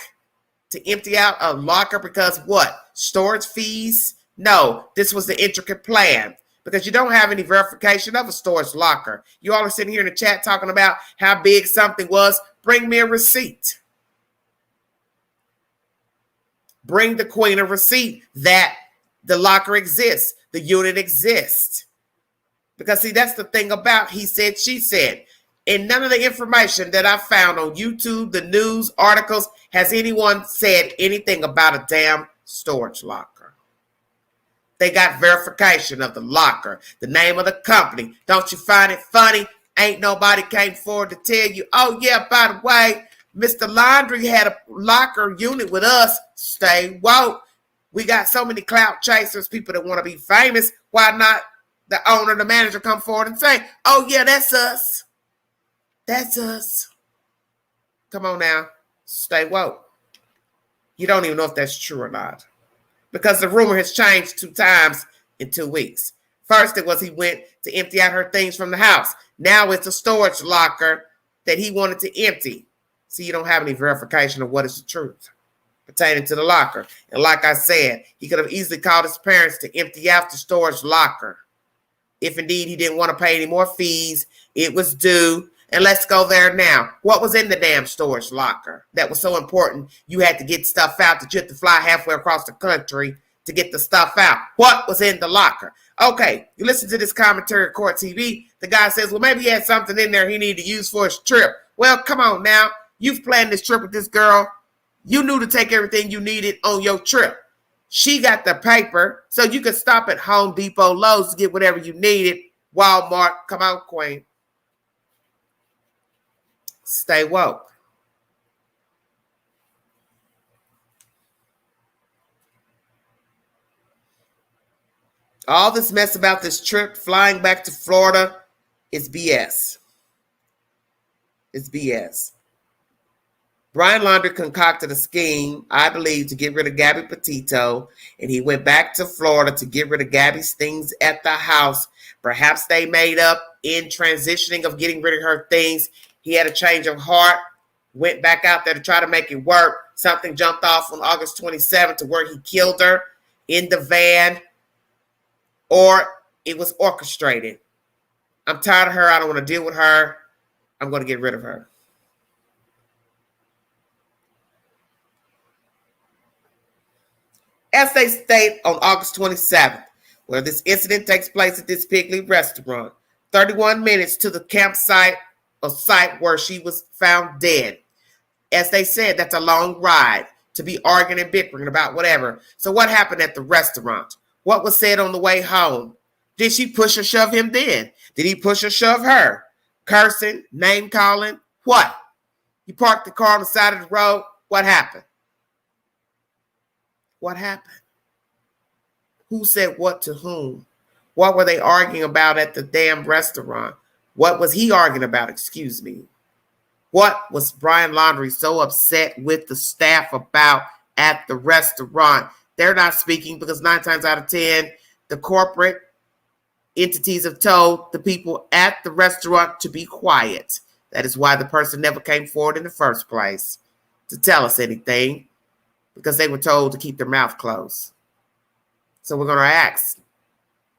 to empty out a locker because what? Storage fees? No, this was the intricate plan. Because you don't have any verification of a storage locker. You all are sitting here in the chat talking about how big something was. Bring me a receipt. Bring the Queen a receipt that the locker exists, the unit exists. Because see, that's the thing about he said, she said. And none of the information that I found on YouTube, the news, articles, has anyone said anything about a damn storage locker. They got verification of the locker, the name of the company. Don't you find it funny? Ain't nobody came forward to tell you, oh, yeah, by the way, Mr. Laundrie had a locker unit with us. Stay woke. We got so many clout chasers, people that want to be famous. Why not the owner, the manager come forward and say, oh, yeah, that's us. That's us. Come on now. Stay woke. You don't even know if that's true or not. Because the rumor has changed 2 times in 2 weeks. First, it was he went to empty out her things from the house. Now it's a storage locker that he wanted to empty. See, you don't have any verification of what is the truth pertaining to the locker. And like I said, he could have easily called his parents to empty out the storage locker. If indeed he didn't want to pay any more fees, it was due. And let's go there now. What was in the damn storage locker that was so important you had to get stuff out that you had to fly halfway across the country to get the stuff out? What was in the locker? Okay, you listen to this commentary at Court TV. The guy says, well, maybe he had something in there he needed to use for his trip. Well, come on now. You've planned this trip with this girl. You knew to take everything you needed on your trip. She got the paper, so you could stop at Home Depot, Lowe's to get whatever you needed. Walmart, come on, Queen. Stay woke. All this mess about this trip flying back to Florida is BS. It's BS. Brian Laundrie concocted a scheme, I believe, to get rid of Gabby Petito, and he went back to Florida to get rid of Gabby's things at the house. Perhaps they made up in transitioning of getting rid of her things. He had a change of heart, went back out there to try to make it work. Something jumped off on August 27th to where he killed her in the van, or it was orchestrated. I'm tired of her. I don't want to deal with her. I'm going to get rid of her. As they state on August 27th, where this incident takes place at this Pkwy restaurant, 31 minutes to the campsite, a site where she was found dead. As they said, that's a long ride to be arguing and bickering about whatever. So what happened at the restaurant? What was said on the way home? Did she push or shove him then? Did he push or shove her? Cursing, name calling, what? You parked the car on the side of the road. What happened? What happened? Who said what to whom? What were they arguing about at the damn restaurant? What was he arguing about? Excuse me. What was Brian Laundrie so upset with the staff about at the restaurant? They're not speaking because 9 times out of 10, the corporate entities have told the people at the restaurant to be quiet. That is why the person never came forward in the first place to tell us anything, because they were told to keep their mouth closed. So we're going to ask,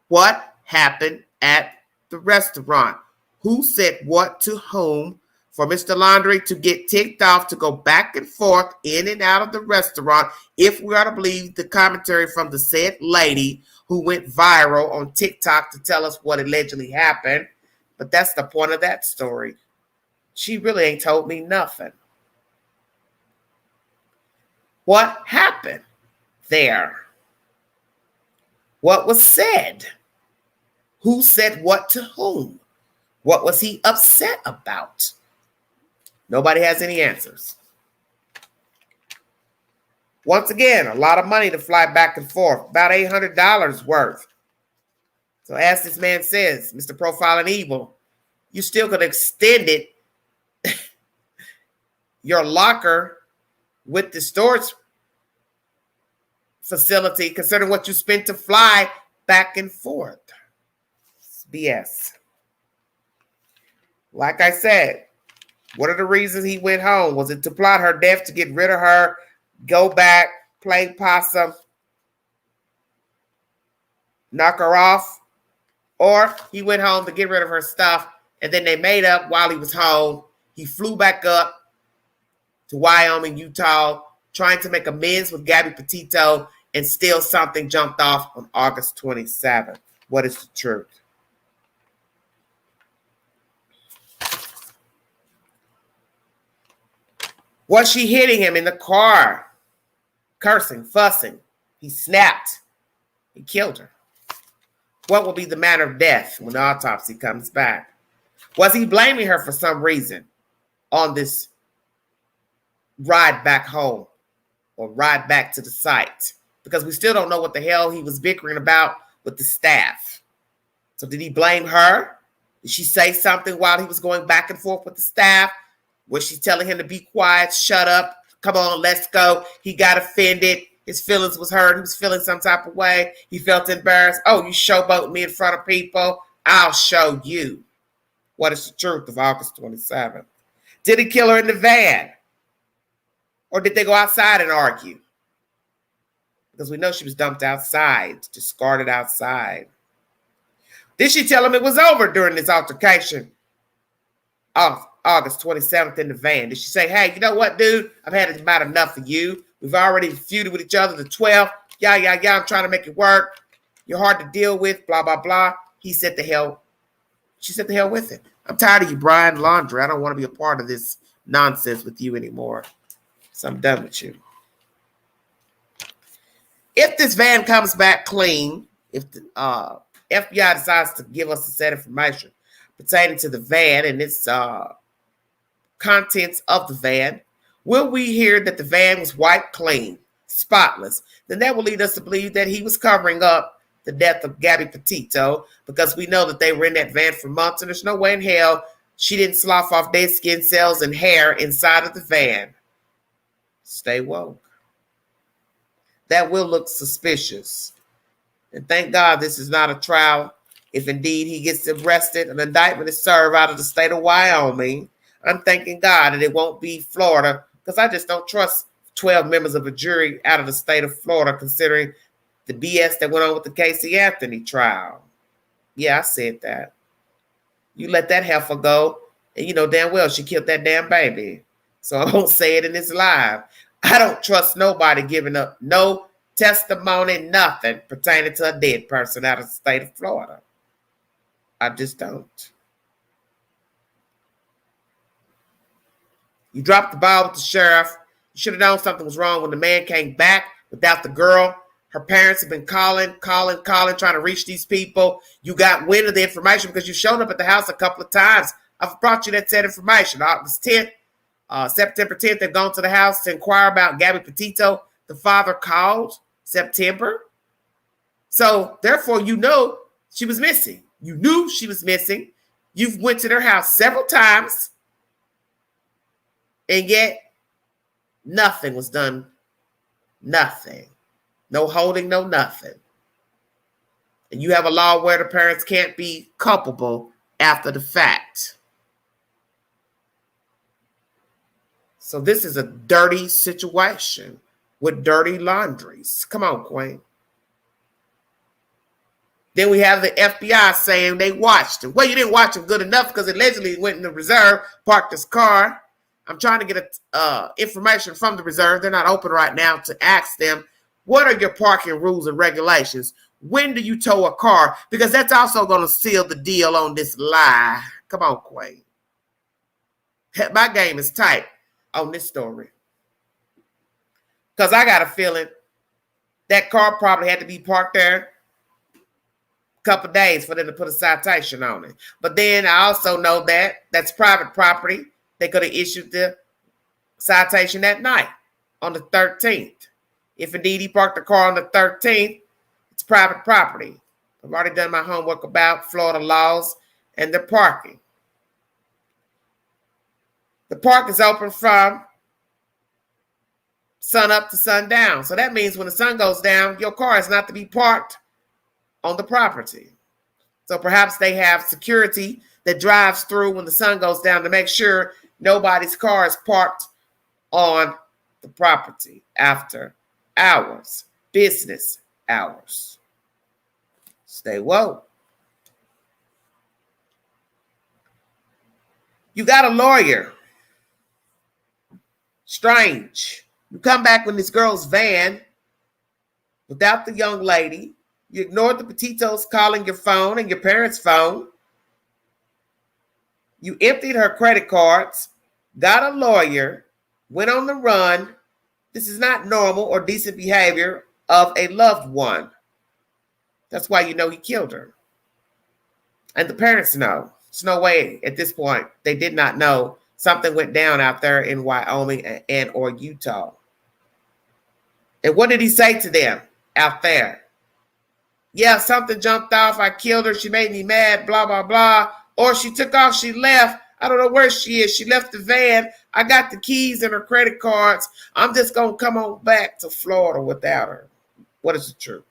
what happened at the restaurant? Who said what to whom for Mr. Laundrie to get ticked off to go back and forth in and out of the restaurant, if we are to believe the commentary from the said lady who went viral on TikTok to tell us what allegedly happened? But that's the point of that story. She really ain't told me nothing. What happened there? What was said? Who said what to whom? What was he upset about? Nobody has any answers. Once again, a lot of money to fly back and forth, about $800 worth. So as this man says, Mr. Profiling Evil, you still could extend it, your locker with the storage facility, considering what you spent to fly back and forth. It's BS. Like I said, what are the reasons he went home? Was it to plot her death, to get rid of her, go back, play possum, knock her off? Or he went home to get rid of her stuff, and then they made up while he was home. He flew back up to Wyoming, Utah, trying to make amends with Gabby Petito, and still something jumped off on August 27th. What is the truth? Was she hitting him in the car? Cursing, fussing. He snapped. He killed her. What will be the manner of death when the autopsy comes back? Was he blaming her for some reason on this ride back home or ride back to the site? Because we still don't know what the hell he was bickering about with the staff. So did he blame her? Did she say something while he was going back and forth with the staff? Was she telling him to be quiet, shut up, come on, let's go? He got offended. His feelings was hurt. He was feeling some type of way. He felt embarrassed. Oh, you showboat me in front of people? I'll show you. What is the truth of August 27th? Did he kill her in the van? Or did they go outside and argue? Because we know she was dumped outside, discarded outside. Did she tell him it was over during this altercation of August 27th in the van? Did she say, hey, you know what, dude? I've had about enough of you. We've already feuded with each other the 12th. Yeah, I'm trying to make it work. You're hard to deal with, blah, blah, blah. He said the hell. She said the hell with it. I'm tired of you, Brian Laundrie. I don't want to be a part of this nonsense with you anymore. So I'm done with you. If this van comes back clean, if the FBI decides to give us a set of information pertaining to the van and its contents of the van, will we hear that the van was wiped clean, spotless? Then that will lead us to believe that he was covering up the death of Gabby Petito, because we know that they were in that van for months, and there's no way in hell she didn't slough off dead skin cells and hair inside of the van. Stay woke. That will look suspicious. And thank God this is not a trial. If indeed he gets arrested, an indictment is served out of the state of Wyoming. I'm thanking God that it won't be Florida, because I just don't trust 12 members of a jury out of the state of Florida, considering the BS that went on with the Casey Anthony trial. Yeah, I said that. You let that heifer go, and you know damn well she killed that damn baby. So I won't say it in this live. I don't trust nobody giving up no testimony, nothing pertaining to a dead person out of the state of Florida. I just don't. You dropped the ball with the sheriff. You should have known something was wrong when the man came back without the girl Her parents have been calling, trying to reach these people. You got wind of the information because you showed up at the house a couple of times. I've brought you that said information. August 10th, September 10th, they've gone to the house to inquire about Gabby Petito. The father called September. So therefore, you know she was missing. You knew she was missing. You've went to their house several times. And yet, nothing was done. Nothing. No holding, no nothing. And you have a law where the parents can't be culpable after the fact. So this is a dirty situation with dirty laundries. Come on, Queen. Then we have the FBI saying they watched him. Well, you didn't watch him good enough because allegedly he went in the reserve, parked his car. I'm trying to get information from the reserve. They're not open right now to ask them, what are your parking rules and regulations? When do you tow a car? Because that's also going to seal the deal on this lie. Come on, Queen. My game is tight on this story. Because I got a feeling that car probably had to be parked there a couple of days for them to put a citation on it. But then I also know that that's private property. They could have issued the citation that night on the 13th. If indeed he parked the car on the 13th, it's private property. I've already done my homework about Florida laws and their parking. The park is open from sun up to sundown. So that means when the sun goes down, your car is not to be parked on the property. So perhaps they have security that drives through when the sun goes down to make sure nobody's car is parked on the property after hours, business hours. Stay woke. You got a lawyer. Strange. You come back with this girl's van without the young lady. You ignored the Petitos calling your phone and your parents' phone. You emptied her credit cards, got a lawyer, went on the run. This is not normal or decent behavior of a loved one. That's why you know he killed her. And the parents know. There's no way at this point they did not know something went down out there in Wyoming and or Utah. And what did he say to them out there? Yeah, something jumped off. I killed her. She made me mad, blah, blah, blah. Or she took off. She left. I don't know where she is. She left the van. I got the keys and her credit cards. I'm just going to come on back to Florida without her. What is the truth?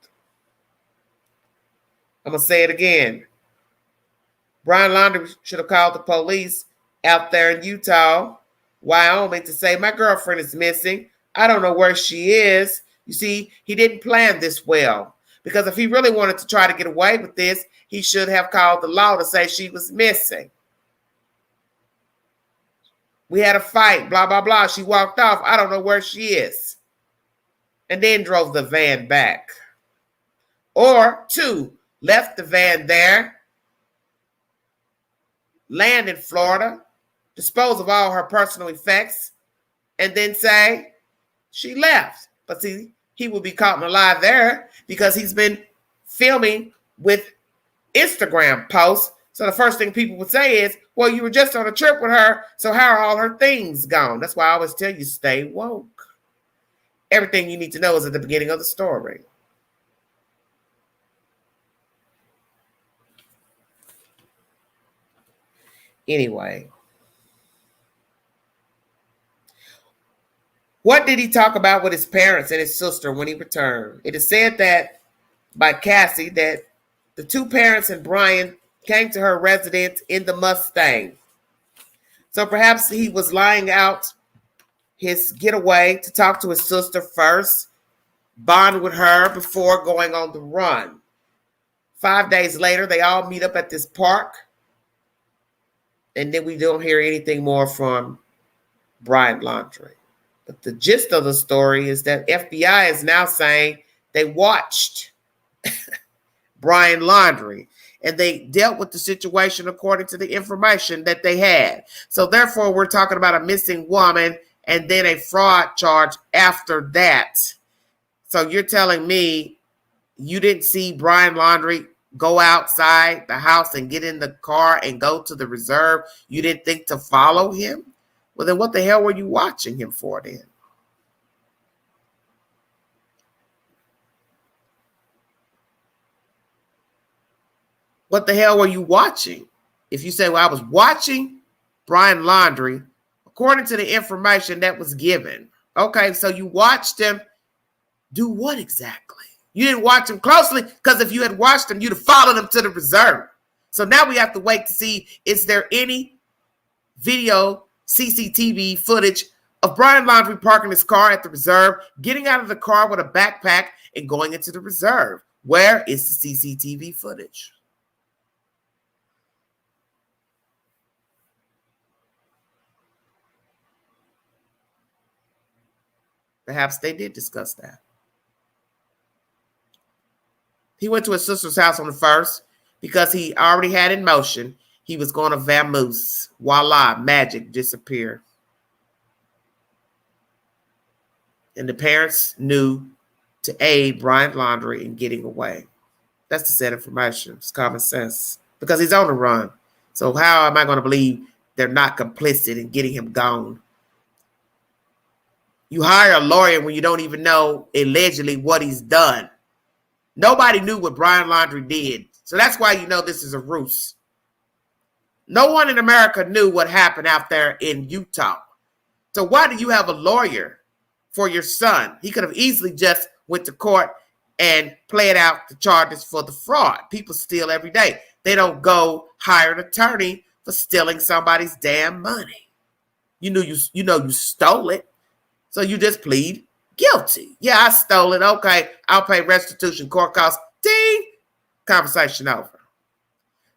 I'm going to say it again. Brian Laundrie should have called the police out there in Utah, Wyoming, to say, my girlfriend is missing. I don't know where she is. You see, he didn't plan this well. Because if he really wanted to try to get away with this, he should have called the law to say she was missing. We had a fight, blah, blah, blah. She walked off. I don't know where she is. And then drove the van back. Or two, left the van there, land in Florida, dispose of all her personal effects, and then say she left. But see, he will be caught in a lie there because he's been filming with Instagram posts. So the first thing people would say is, well, you were just on a trip with her, so how are all her things gone? That's why I always tell you, stay woke. Everything you need to know is at the beginning of the story. Anyway. What did he talk about with his parents and his sister when he returned? It is said that by Cassie that the two parents and Brian came to her residence in the Mustang. So perhaps he was lying out his getaway to talk to his sister first, bond with her before going on the run. 5 days later, they all meet up at this park. And then we don't hear anything more from Brian Laundrie. But the gist of the story is that FBI is now saying they watched Brian Laundrie and they dealt with the situation according to the information that they had. So therefore, we're talking about a missing woman and then a fraud charge after that. So you're telling me you didn't see Brian Laundrie go outside the house and get in the car and go to the reserve? You didn't think to follow him? Well, then what the hell were you watching him for then? What the hell were you watching? If you say, well, I was watching Brian Laundrie, according to the information that was given. Okay, so you watched him do what exactly? You didn't watch him closely, because if you had watched him, you'd have followed him to the reserve. So now we have to wait to see, is there any video, CCTV footage of Brian Laundrie parking his car at the reserve, getting out of the car with a backpack and going into the reserve? Where is the CCTV footage? Perhaps they did discuss that. He went to his sister's house on the 1st because he already had in motion he was going to vamoose. Voila, magic disappeared. And the parents knew to aid Brian Laundrie in getting away. That's the sad information. It's common sense. Because he's on the run. So how am I going to believe they're not complicit in getting him gone? You hire a lawyer when you don't even know allegedly what he's done. Nobody knew what Brian Laundrie did. So that's why you know this is a ruse. No one in America knew what happened out there in Utah. So why do you have a lawyer for your son? He could have easily just went to court and played out the charges for the fraud. People steal every day. They don't go hire an attorney for stealing somebody's damn money. You know you stole it. So you just plead guilty. Yeah, I stole it. Okay, I'll pay restitution, court costs. Ding! Conversation over.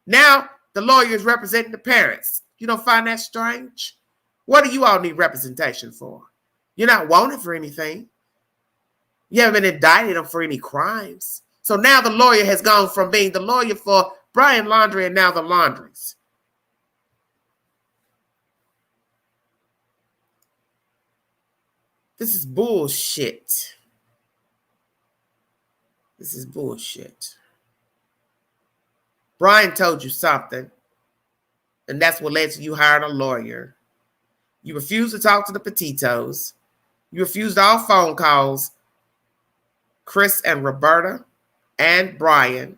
Now, the lawyer is representing the parents. You don't find that strange? What do you all need representation for? You're not wanted for anything. You haven't been indicted for any crimes. So now the lawyer has gone from being the lawyer for Brian Laundrie and now the Laundries. This is bullshit. This is bullshit. Brian told you something, and that's what led to you hiring a lawyer. You refused to talk to the Petitos. You refused all phone calls. Chris and Roberta and Brian.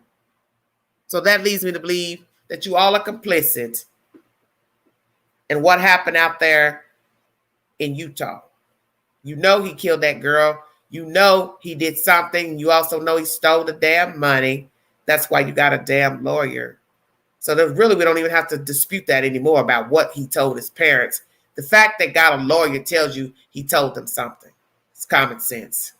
So that leads me to believe that you all are complicit in what happened out there in Utah. You know he killed that girl. You know he did something. You also know he stole the damn money. That's why you got a damn lawyer. So really, we don't even have to dispute that anymore about what he told his parents. The fact that got a lawyer tells you he told them something. It's common sense.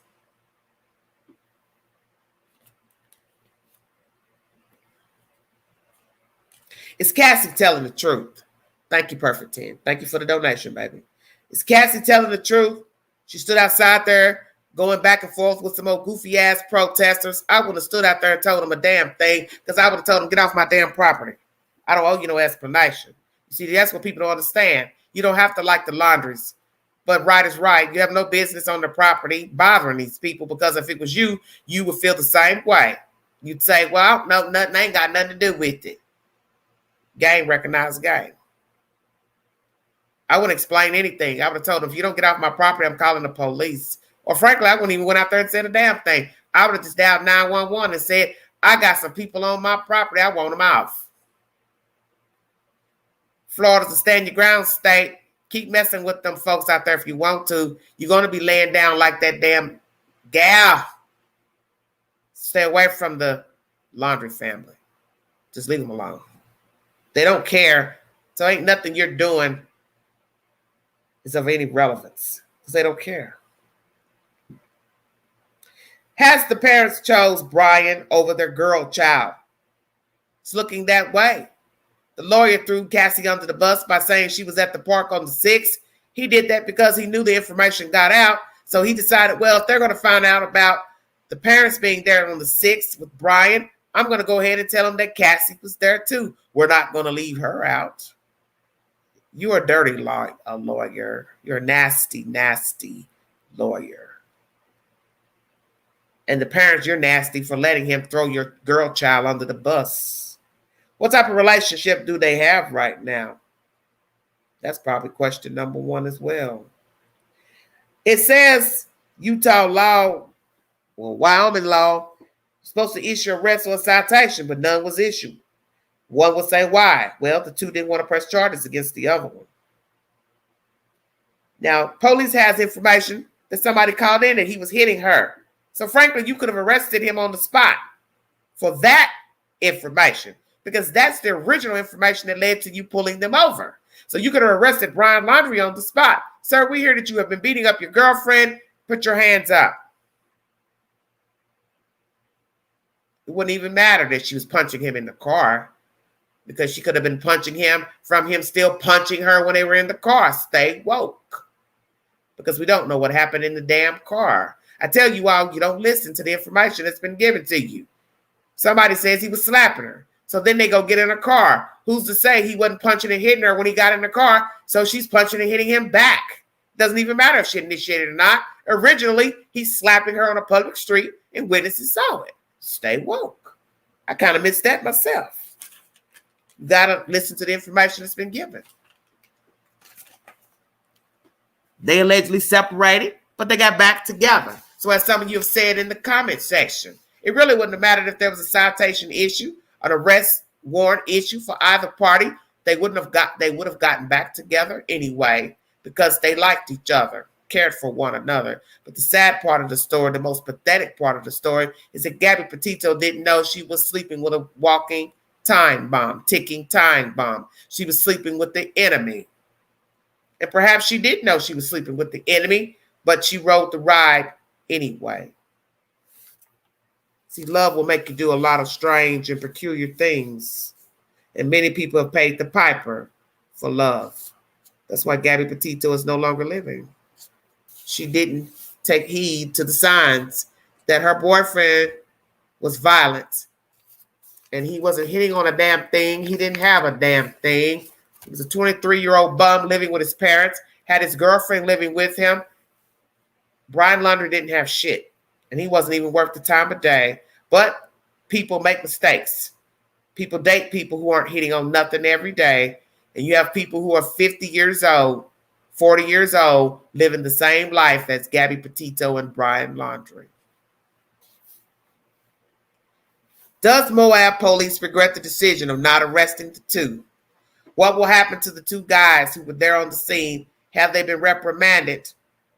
Is Cassie telling the truth? Thank you, Perfect 10. Thank you for the donation, baby. Is Cassie telling the truth? She stood outside there going back and forth with some old goofy-ass protesters. I would have stood out there and told them a damn thing, because I would have told them, get off my damn property. I don't owe you no explanation. You see, that's what people don't understand. You don't have to like the Laundries, but right is right. You have no business on the property bothering these people, because if it was you, you would feel the same way. You'd say, well, no, nothing, ain't got nothing to do with it. Game recognized game. I wouldn't explain anything. I would have told them, if you don't get off my property, I'm calling the police. Or frankly, I wouldn't even went out there and said a damn thing. I would have just dialed 911 and said, I got some people on my property. I want them off. Florida's a stand your ground state. Keep messing with them folks out there if you want to. You're going to be laying down like that damn gal. Stay away from the Laundrie family. Just leave them alone. They don't care. So ain't nothing you're doing is of any relevance, because they don't care. Has the parents chose Brian over their girl child? It's looking that way. The lawyer threw Cassie under the bus by saying she was at the park on the 6th. He did that because he knew the information got out. So he decided, well, if they're going to find out about the parents being there on the 6th with Brian, I'm going to go ahead and tell them that Cassie was there too. We're not going to leave her out. You're a dirty lawyer. You're a nasty, nasty lawyer. And the parents, you're nasty for letting him throw your girl child under the bus. What type of relationship do they have right now? That's probably question number one as well. It says Utah law, well, Wyoming law, supposed to issue arrest or a citation, but none was issued. One would say why? Well, the two didn't want to press charges against the other one. Now, police has information that somebody called in that he was hitting her. So frankly, you could have arrested him on the spot for that information, because that's the original information that led to you pulling them over. So you could have arrested Brian Laundrie on the spot. Sir, we hear that you have been beating up your girlfriend. Put your hands up. It wouldn't even matter that she was punching him in the car, because she could have been punching him from him still punching her when they were in the car. Stay woke. Because we don't know what happened in the damn car. I tell you all, you don't listen to the information that's been given to you. Somebody says he was slapping her. So then they go get in a car. Who's to say he wasn't punching and hitting her when he got in the car? So she's punching and hitting him back. Doesn't even matter if she initiated or not. Originally, he's slapping her on a public street and witnesses saw it. Stay woke. I kind of missed that myself. You got to listen to the information that's been given. They allegedly separated, but they got back together. So as some of you have said in the comment section, it really wouldn't have mattered if there was a citation issue, an arrest warrant issue for either party. They would have gotten back together anyway, because they liked each other, cared for one another. But the sad part of the story, the most pathetic part of the story, is that Gabby Petito didn't know she was sleeping with a walking time bomb, ticking time bomb. She was sleeping with the enemy. And perhaps she did know she was sleeping with the enemy, but she rode the ride anyway. See, love will make you do a lot of strange and peculiar things. And many people have paid the piper for love. That's why Gabby Petito is no longer living. She didn't take heed to the signs that her boyfriend was violent. And he wasn't hitting on a damn thing. He didn't have a damn thing. He was a 23-year-old bum living with his parents, had his girlfriend living with him. Brian Laundrie didn't have shit, and he wasn't even worth the time of day. But people make mistakes. People date people who aren't hitting on nothing every day, and you have people who are 50 years old, 40 years old, living the same life as Gabby Petito and Brian Laundrie. Does Moab police regret the decision of not arresting the two? What will happen to the two guys who were there on the scene? Have they been reprimanded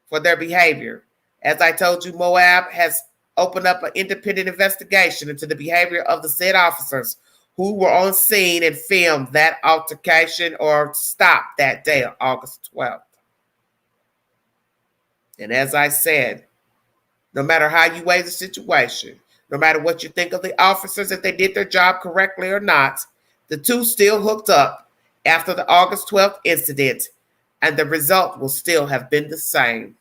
for their behavior? As I told you, Moab has opened up an independent investigation into the behavior of the said officers who were on scene and filmed that altercation or stop that day, August 12th. And as I said, no matter how you weigh the situation, no matter what you think of the officers, if they did their job correctly or not, the two still hooked up after the August 12th incident, and the result will still have been the same,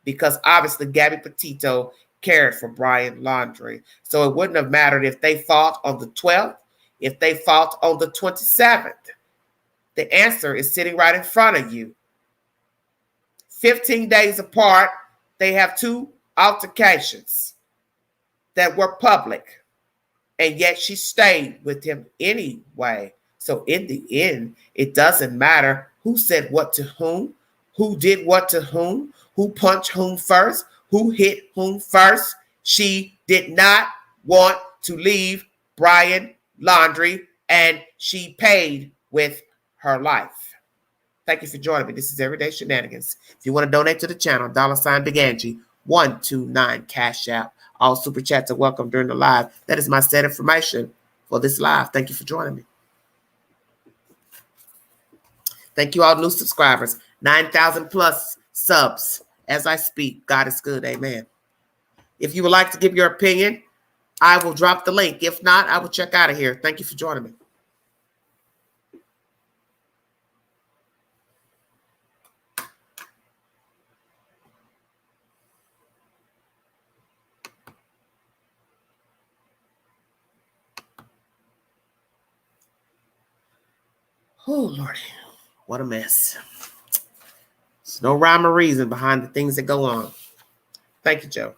because obviously Gabby Petito cared for Brian Laundrie. So it wouldn't have mattered if they fought on the 12th, if they fought on the 27th. The answer is sitting right in front of you. 15 days apart, they have two altercations that were public, and yet she stayed with him anyway. So in the end, it doesn't matter who said what to whom, who did what to whom, who punched whom first, who hit whom first. She did not want to leave Brian Laundrie, and she paid with her life. Thank you for joining me. This is Everyday Shenanigans. If you want to donate to the channel, $ Big Angie, 129 Cash App. All super chats are welcome during the live. That is my set information for this live. Thank you for joining me. Thank you all new subscribers. 9,000 plus subs as I speak. God is good. Amen. If you would like to give your opinion, I will drop the link. If not, I will check out of here. Thank you for joining me. Oh, Lordy. What a mess. There's no rhyme or reason behind the things that go on. Thank you, Joe.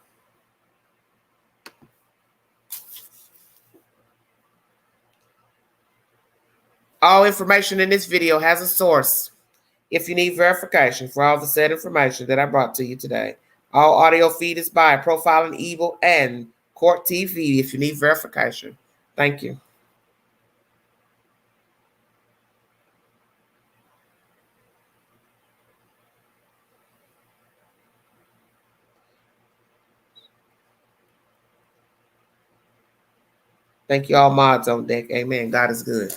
All information in this video has a source. If you need verification for all the said information that I brought to you today, all audio feed is by Profiling Evil and Court TV if you need verification. Thank you. Thank you all mods on deck. Amen. God is good.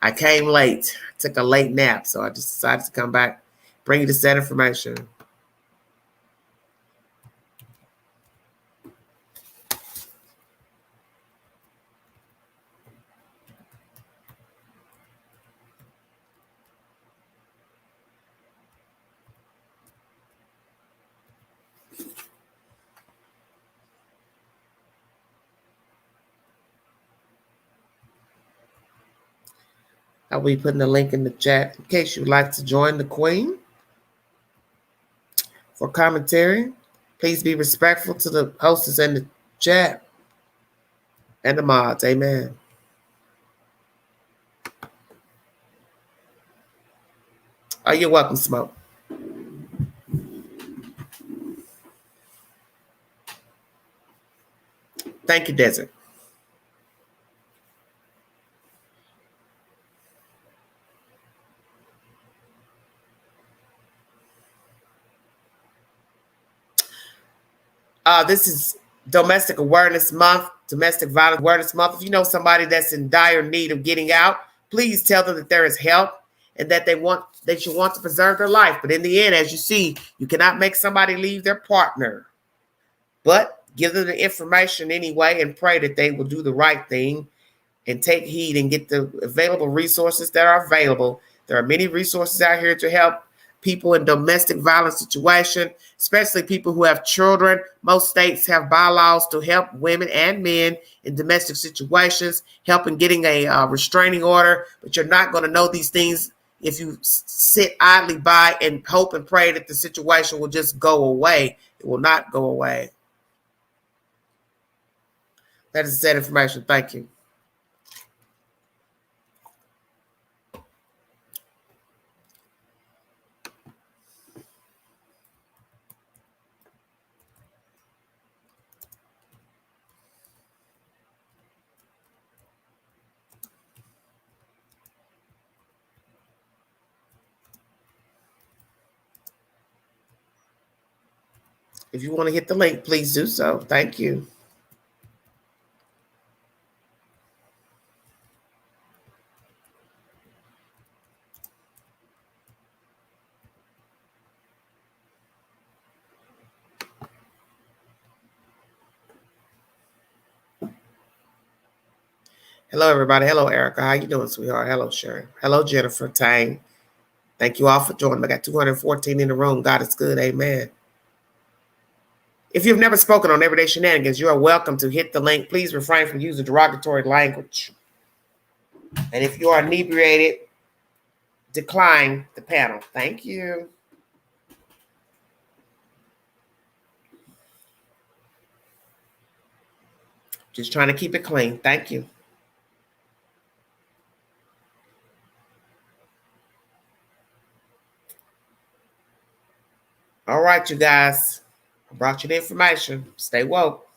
I came late. Took a late nap, so I just decided to come back, bring you the said information. I'll be putting the link in the chat in case you'd like to join the Queen for commentary. Please be respectful to the hostess in the chat and the mods. Amen. Oh, you're welcome, Smoke. Thank you, Desert. This is Domestic Awareness Month, Domestic Violence Awareness Month. If you know somebody that's in dire need of getting out, please tell them that there is help and that they should want to preserve their life. But in the end, as you see, you cannot make somebody leave their partner. But give them the information anyway and pray that they will do the right thing and take heed and get the available resources that are available. There are many resources out here to help people in domestic violence situation, especially people who have children. Most states have bylaws to help women and men in domestic situations, help in getting a restraining order. But you're not going to know these things if you sit idly by and hope and pray that the situation will just go away. It will not go away. That is said information. Thank you. If you want to hit the link, please do so. Thank you. Hello, everybody. Hello, Erica. How you doing, sweetheart? Hello, Sharon. Hello, Jennifer Tang. Thank you all for joining. I got 214 in the room. God is good. Amen. If you've never spoken on Everyday Shenanigans, you are welcome to hit the link. Please refrain from using derogatory language. And if you are inebriated, decline the panel. Thank you. Just trying to keep it clean. Thank you. All right, you guys. I brought you the information. Stay woke.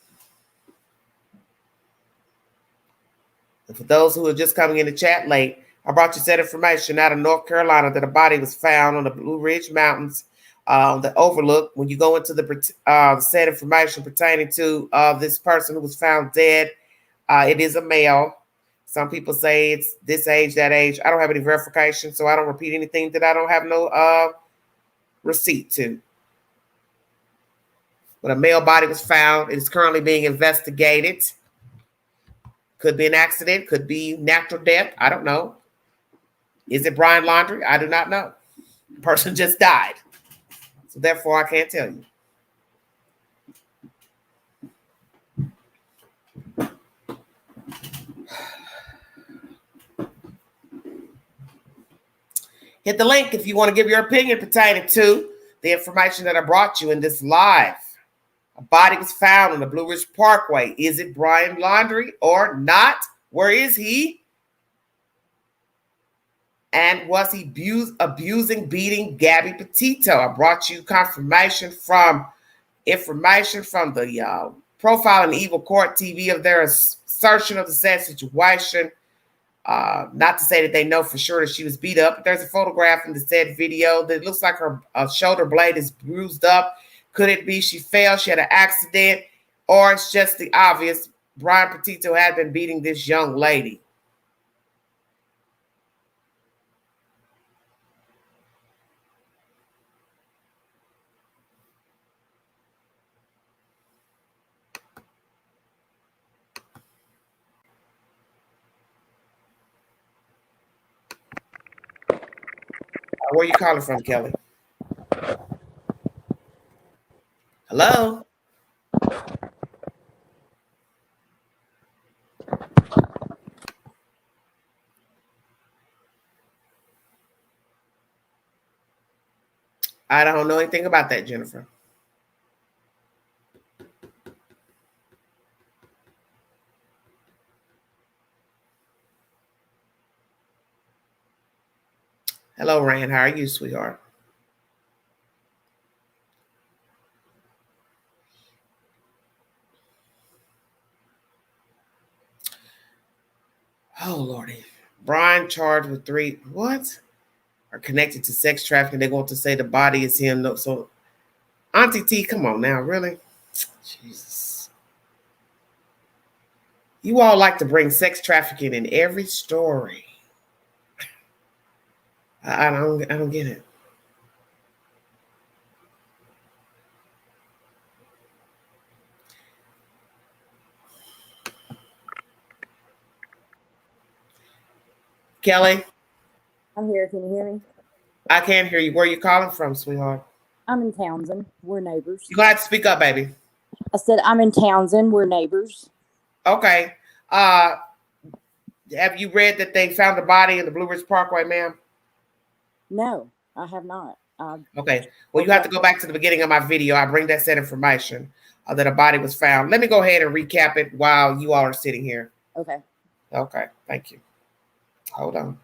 And for those who are just coming in the chat late, I brought you said information out of North Carolina that a body was found on the Blue Ridge Mountains, the overlook. When you go into the said information pertaining to this person who was found dead, it is a male. Some people say it's this age, that age. I don't have any verification, so I don't repeat anything that I don't have no receipt to. But a male body was found. It is currently being investigated. Could be an accident. Could be natural death. I don't know. Is it Brian Laundrie? I do not know. The person just died. So therefore, I can't tell you. Hit the link if you want to give your opinion pertaining to the information that I brought you in this live. A body was found on the Blue Ridge Parkway. Is it Brian Laundrie or not? Where is he? And was he abusing, beating Gabby Petito? I brought you information from the Profile and Evil Court TV of their assertion of the said situation. Not to say that they know for sure that she was beat up, but there's a photograph in the said video that looks like her shoulder blade is bruised up. Could it be she fell, she had an accident, or it's just the obvious Brian Petito had been beating this young lady? Where you calling from, Kelly? Hello? I don't know anything about that, Jennifer. Hello, Rand. How are you, sweetheart? Oh, Lordy. Brian charged with 3, what? Are connected to sex trafficking. They want to say the body is him. No, so, Auntie T, come on now, really? Jesus. You all like to bring sex trafficking in every story. I don't get it. Kelly? I'm here. Can you hear me? I can't hear you. Where are you calling from, sweetheart? I'm in Townsend. We're neighbors. You're going to have to speak up, baby. I said I'm in Townsend. We're neighbors. Okay. Have you read that they found the body in the Blue Ridge Parkway, ma'am? No, I have not. Okay. Well, you have to go back to the beginning of my video. I bring that said information that a body was found. Let me go ahead and recap it while you all are sitting here. Okay. Okay. Thank you. Hold on.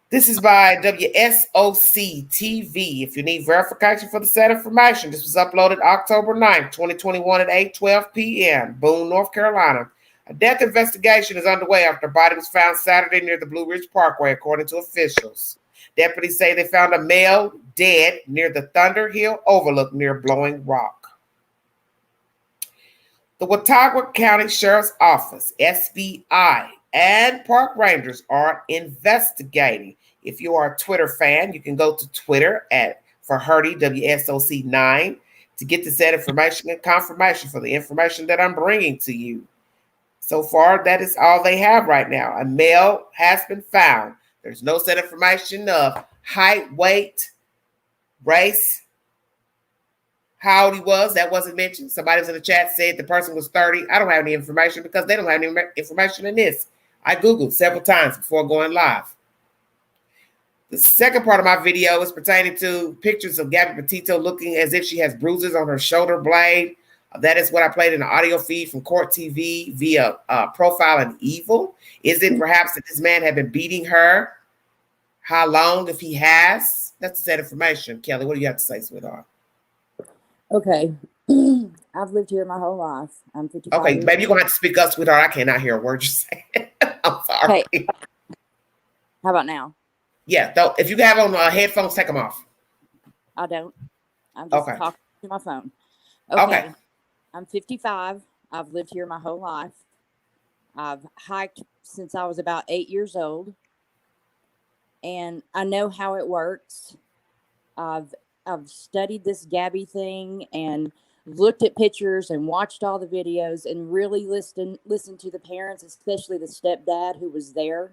This is by WSOC TV. If you need verification for the said information, this was uploaded October 9th, 2021 at 8:12 p.m. Boone, North Carolina. A death investigation is underway after a body was found Saturday near the Blue Ridge Parkway, according to officials. Deputies say they found a male dead near the Thunder Hill Overlook near Blowing Rock. The Watauga County Sheriff's Office, SBI, and park rangers are investigating. If you are a Twitter fan, you can go to Twitter for Herdy WSOC9 to get the said information and confirmation for the information that I'm bringing to you. So far, that is all they have right now. A male has been found. There's no said information of height, weight, race, how old he was. That wasn't mentioned. Somebody was in the chat said the person was 30. I don't have any information because they don't have any information in this. I Googled several times before going live. The second part of my video is pertaining to pictures of Gabby Petito looking as if she has bruises on her shoulder blade. That is what I played in the audio feed from Court TV via Profile and Evil. Is it perhaps that this man had been beating her? How long, if he has? That's the said information. Kelly, what do you have to say, sweetheart? Okay. I've lived here my whole life. I'm 55. Okay, maybe you're going to have to speak up, sweetheart. I cannot hear a word you're saying. I'm sorry. Okay. How about now? Yeah, though, if you have on headphones, take them off. I don't. I'm just Okay. talking to my phone. Okay. I'm 55. I've lived here my whole life. I've hiked since I was about 8 years old. And I know how it works. I've studied this Gabby thing and looked at pictures and watched all the videos and really listened to the parents, especially the stepdad who was there.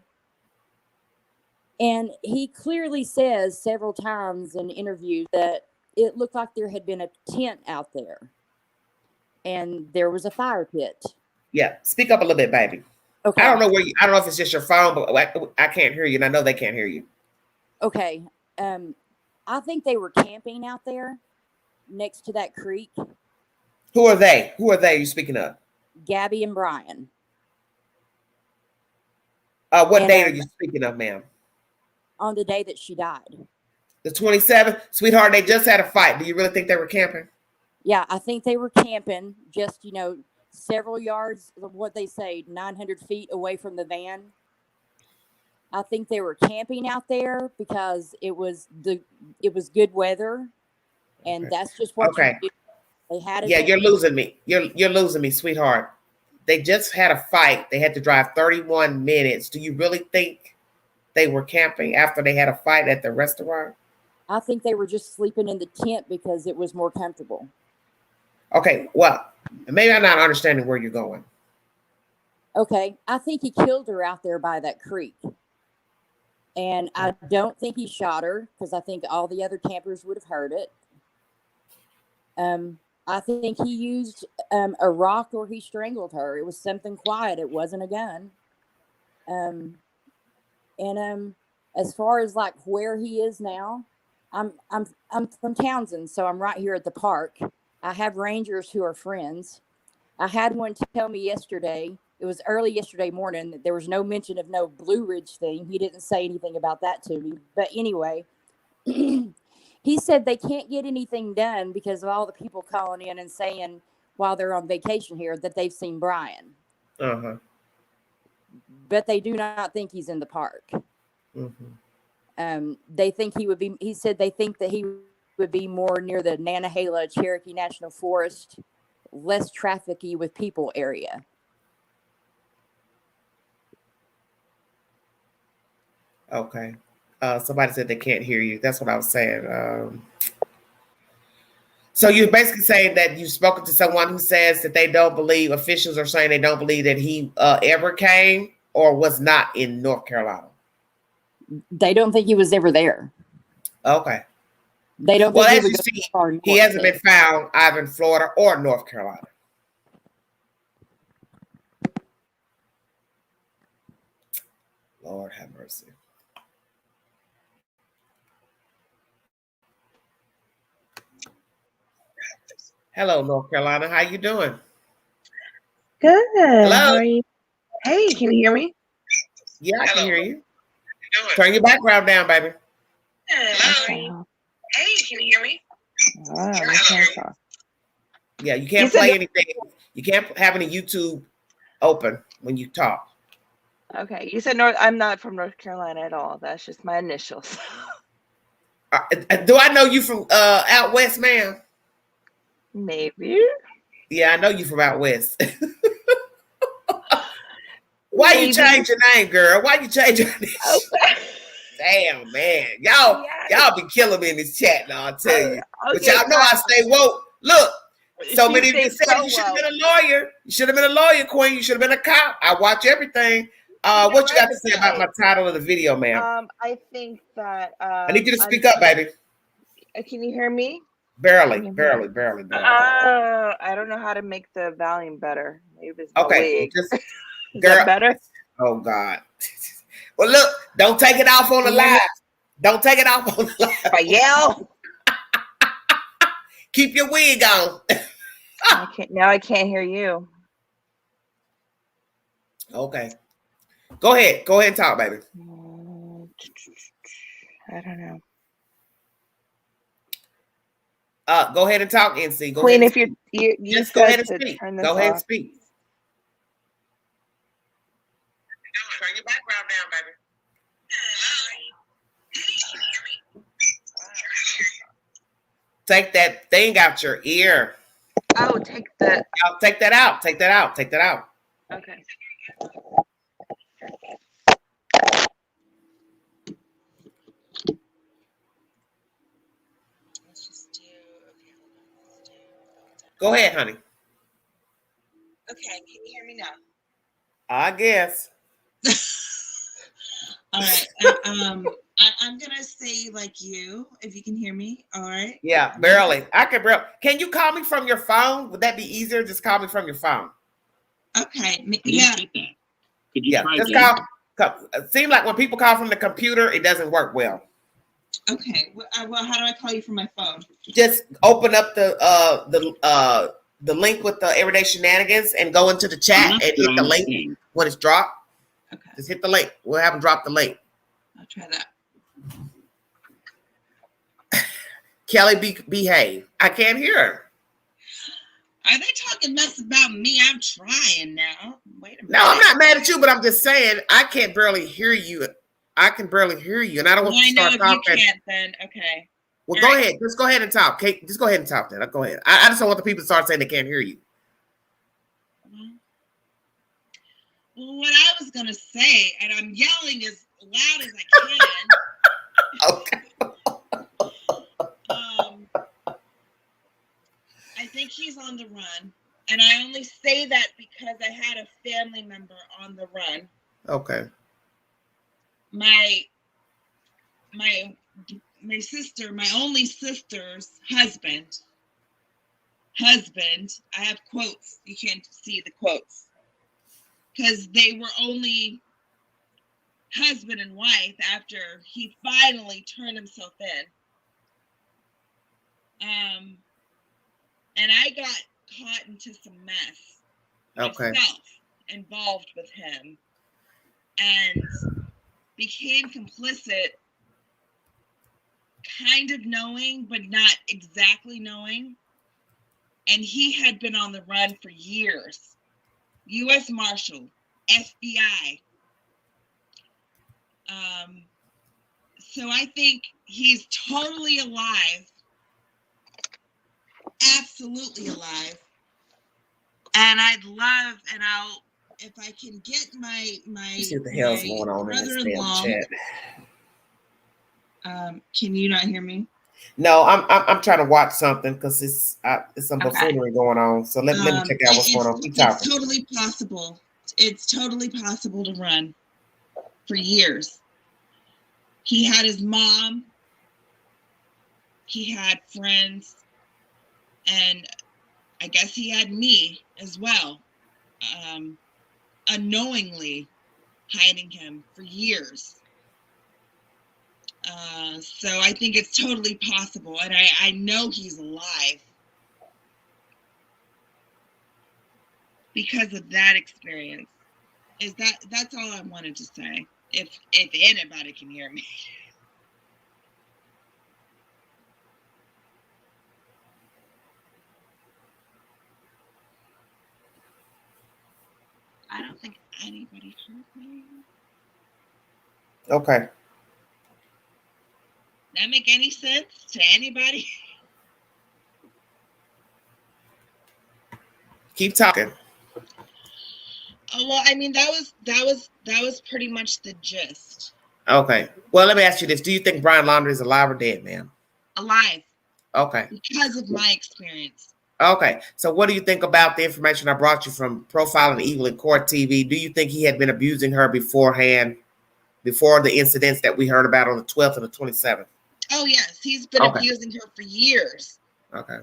And he clearly says several times in interviews that it looked like there had been a tent out there and there was a fire pit. Yeah, speak up a little bit, baby. Okay. I don't know if it's just your phone, but I can't hear you, and I know they can't hear you. Okay. I think they were camping out there next to that creek. Who are they? Who are they you speaking of? Gabby and Brian. What date are you speaking of, ma'am? On the day that she died. The 27th? Sweetheart, they just had a fight. Do you really think they were camping? Yeah, I think they were camping just, several yards, what they say, 900 feet away from the van. I think they were camping out there because it was good weather, and that's just what you do. They had it. Yeah, you're losing me. You're losing me, sweetheart. They just had a fight. They had to drive 31 minutes. Do you really think they were camping after they had a fight at the restaurant? I think they were just sleeping in the tent because it was more comfortable. Okay, well, maybe I'm not understanding where you're going. Okay, I think he killed her out there by that creek. And I don't think he shot her because I think all the other campers would have heard it. I think he used a rock or he strangled her. It was something quiet. It wasn't a gun. As far as like where he is now, I'm from Townsend, so I'm right here at the park. I have rangers who are friends. I had one tell me yesterday. It was early yesterday morning that there was no mention of no Blue Ridge thing. He didn't say anything about that to me. But anyway, he said they can't get anything done because of all the people calling in and saying while they're on vacation here that they've seen Brian. Uh-huh. But they do not think he's in the park. Mm-hmm. They think he said they think that he would be more near the Nantahala Cherokee National Forest, less trafficky with people area. Okay. Somebody said they can't hear you. That's what I was saying. So you're basically saying that you've spoken to someone who says that they don't believe, officials are saying they don't believe that he ever came or was not in North Carolina. They don't think he was ever there. Okay. They don't. Well, think as you see, he hasn't been found either in Florida or North Carolina. Lord have mercy. Hello, North Carolina. How you doing? Good. Hello. How are you? Hey, can you hear me? Yeah, I can hear you. Turn your background down, baby. Okay. Hey, can you hear me? Yeah, you can't play anything. You can't have any YouTube open when you talk. Okay, you said North. I'm not from North Carolina at all. That's just my initials. Do I know you from out west, ma'am? Maybe. Yeah, I know you from out west. Why you change your name, girl? Why you change your name? Damn, man. Y'all be killing me in this chat now, I'll tell you. But y'all know I stay woke. Look, so many of you said you should have been a lawyer. You should have been a lawyer, Queen. You should have been a cop. I watch everything. What you got to say about my title of the video, ma'am? I think that I need you to speak up, baby. Can you hear me? Barely. I don't know how to make the volume better. Maybe it's okay. Is that better? Oh God. Well, look, don't take it off on the live. Don't take it off on the live. If I yell. Keep your wig on. I can't hear you. Okay. Go ahead and talk, baby. I don't know. Go ahead and talk, NC. Queen, if you just go ahead and speak. Go ahead and speak. Turn your background down, baby. Take that thing out your ear. Oh, take that. Take that out. Take that out. Take that out. Okay. Go ahead, honey. Okay, can you hear me now? I guess. All right. I'm gonna say like you, if you can hear me. All right. Yeah, barely. I can barely. Can you call me from your phone? Would that be easier? Just call me from your phone. Okay. Yeah. Could you try just again? call. It seems like when people call from the computer, it doesn't work well. Okay. Well, how do I call you from my phone? Just open up the the link with the everyday shenanigans and go into the chat and hit the link when it's dropped? Okay. Just hit the link. We'll have them drop the link. I'll try that. Kelly, behave. I can't hear her. Are they talking mess about me? I'm trying now. Wait a minute. No, I'm not mad at you, but I'm just saying I can't barely hear you. I can barely hear you, and I don't want you to start talking. You can't then. Okay. Well, go ahead. Just go ahead and talk. Kate, just go ahead and talk then. Go ahead. I just don't want the people to start saying they can't hear you. Well, what I was going to say, and I'm yelling as loud as I can. Okay. I think he's on the run. And I only say that because I had a family member on the run. Okay. My sister, my only sister's husband, I have quotes. You can't see the quotes. Because they were only husband and wife after he finally turned himself in. And I got caught into some mess. Myself involved with him. And became complicit, kind of knowing, but not exactly knowing. And he had been on the run for years. U.S. Marshal, FBI. So I think he's totally alive. Absolutely alive. And I'd love, and I'll, if I can get my see what the hell's going on in this damn chat. Can you not hear me? No, I'm trying to watch something because it's some buffoonery going on. So let me check out what's going on. Keep talking. It's totally possible. It's totally possible to run for years. He had his mom. He had friends. And I guess he had me as well. Unknowingly hiding him for years. So I think it's totally possible, and I know he's alive because of that experience. That's all I wanted to say. If anybody can hear me. I don't think anybody heard me. Okay. That make any sense to anybody? Keep talking. Oh, well, I mean, that was pretty much the gist. Okay. Well, let me ask you this: do you think Brian Laundrie is alive or dead, ma'am? Alive. Okay. Because of my experience. Okay. So, what do you think about the information I brought you from Profiling Evil in Court TV? Do you think he had been abusing her beforehand, before the incidents that we heard about on the 12th and the 27th? Oh, yes. He's been abusing her for years. Okay.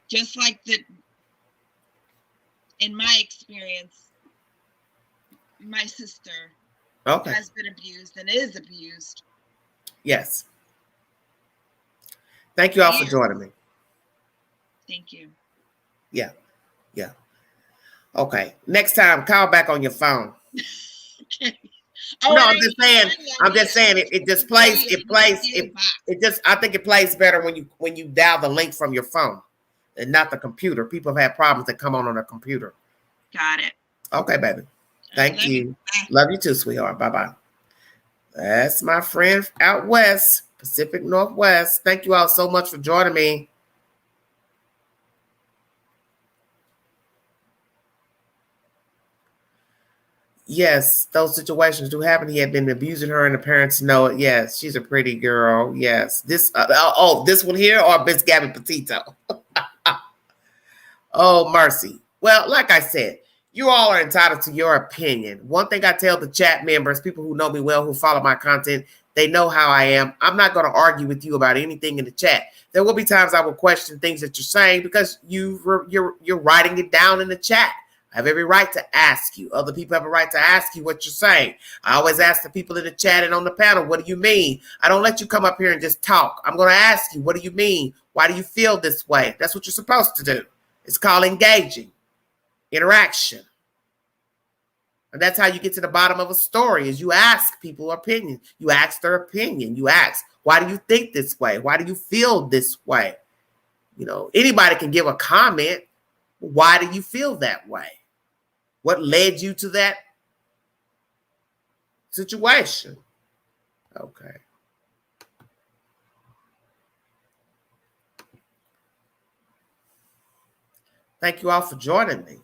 Just like in my experience, my sister has been abused and is abused. Yes. Thank you all for joining me. Thank you. Yeah. Yeah. Okay. Next time, call back on your phone. Okay. No, I'm just saying it just plays, I think it plays better when you dial the link from your phone and not the computer. People have had problems that come on a computer. Got it. Okay, baby. Thank you. Love you too, sweetheart. Bye-bye. That's my friend out west, Pacific Northwest. Thank you all so much for joining me. Yes, those situations do happen. He had been abusing her, and the parents know it. Yes, she's a pretty girl. Yes, this this one here, or Miss Gabby Petito. Oh, mercy. Well, like I said, you all are entitled to your opinion. One thing I tell the chat members, people who know me well, who follow my content, they know how I am. I'm not going to argue with you about anything in the chat. There will be times I will question things that you're saying because you're writing it down in the chat. I have every right to ask you. Other people have a right to ask you what you're saying. I always ask the people in the chat and on the panel, what do you mean? I don't let you come up here and just talk. I'm going to ask you, what do you mean? Why do you feel this way? That's what you're supposed to do. It's called engaging, interaction. And that's how you get to the bottom of a story, is you ask people opinion. You ask their opinion. You ask, why do you think this way? Why do you feel this way? You know, anybody can give a comment. Why do you feel that way? What led you to that situation? Okay. Thank you all for joining me.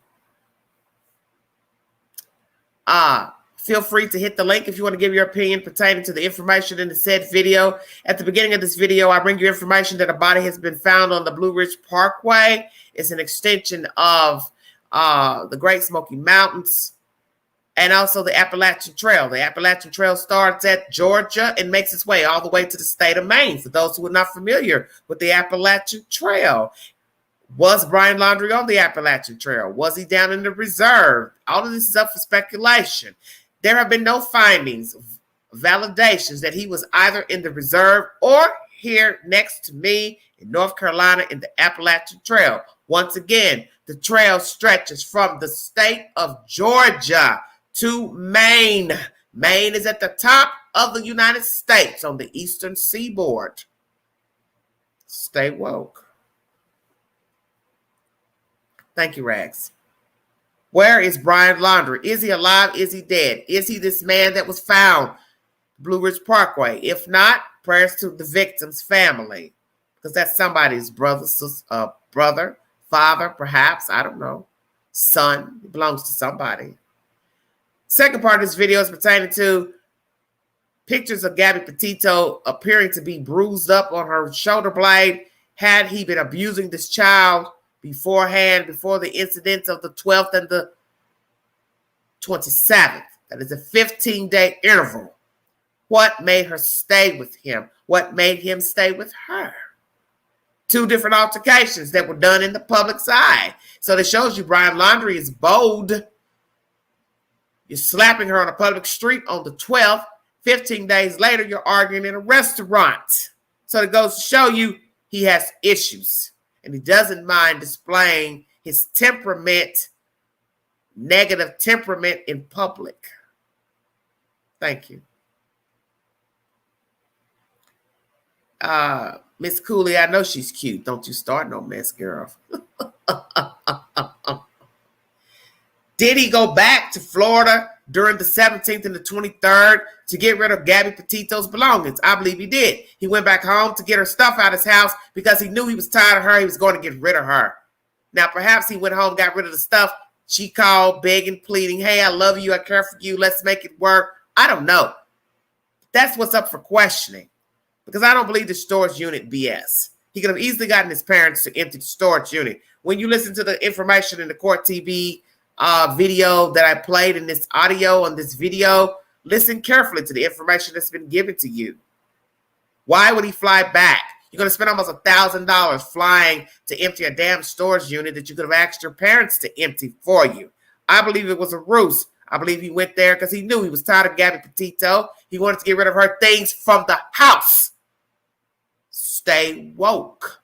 Feel free to hit the link if you want to give your opinion pertaining to the information in the said video. At the beginning of this video, I bring you information that a body has been found on the Blue Ridge Parkway. It's an extension of the Great Smoky Mountains and also the Appalachian Trail. The Appalachian Trail starts at Georgia and makes its way all the way to the state of Maine. For those who are not familiar with the Appalachian Trail, was Brian Laundrie on the Appalachian Trail? Was he down in the reserve? All of this is up for speculation. There have been no findings, validations that he was either in the reserve or here next to me in North Carolina in the Appalachian Trail. Once again, the trail stretches from the state of Georgia to Maine. Maine is at the top of the United States on the eastern seaboard. Stay woke. Thank you, Rags. Where is Brian Laundrie? Is he alive? Is he dead? Is he this man that was found Blue Ridge Parkway? If not, prayers to the victim's family, because that's somebody's brother, brother, father, perhaps, I don't know, son. It belongs to somebody. Second part of this video is pertaining to pictures of Gabby Petito appearing to be bruised up on her shoulder blade. Had he been abusing this child beforehand, before the incidents of the 12th and the 27th? That is a 15-day interval. What made her stay with him? What made him stay with her? Two different altercations that were done in the public's eye. So that shows you Brian Laundrie is bold. You're slapping her on a public street on the 12th. 15 days later, you're arguing in a restaurant. So it goes to show you he has issues. And he doesn't mind displaying his temperament, negative temperament in public. Thank you. Miss Cooley, I know she's cute. Don't you start no mess, girl. Did he go back to Florida during the 17th and the 23rd to get rid of Gabby Petito's belongings? I believe he did. He went back home to get her stuff out of his house because he knew he was tired of her. He was going to get rid of her. Now, perhaps he went home, got rid of the stuff. She called, begging, pleading, hey, I love you. I care for you. Let's make it work. I don't know. That's what's up for questioning, because I don't believe the storage unit BS. He could have easily gotten his parents to empty the storage unit. When you listen to the information in the court TV video that I played in this audio on this video, listen carefully to the information that's been given to you. Why would he fly back? You're going to spend almost $1,000 flying to empty a damn storage unit that you could have asked your parents to empty for you. I believe it was a ruse. I believe he went there because he knew he was tired of Gabby Petito. He wanted to get rid of her things from the house. Stay woke.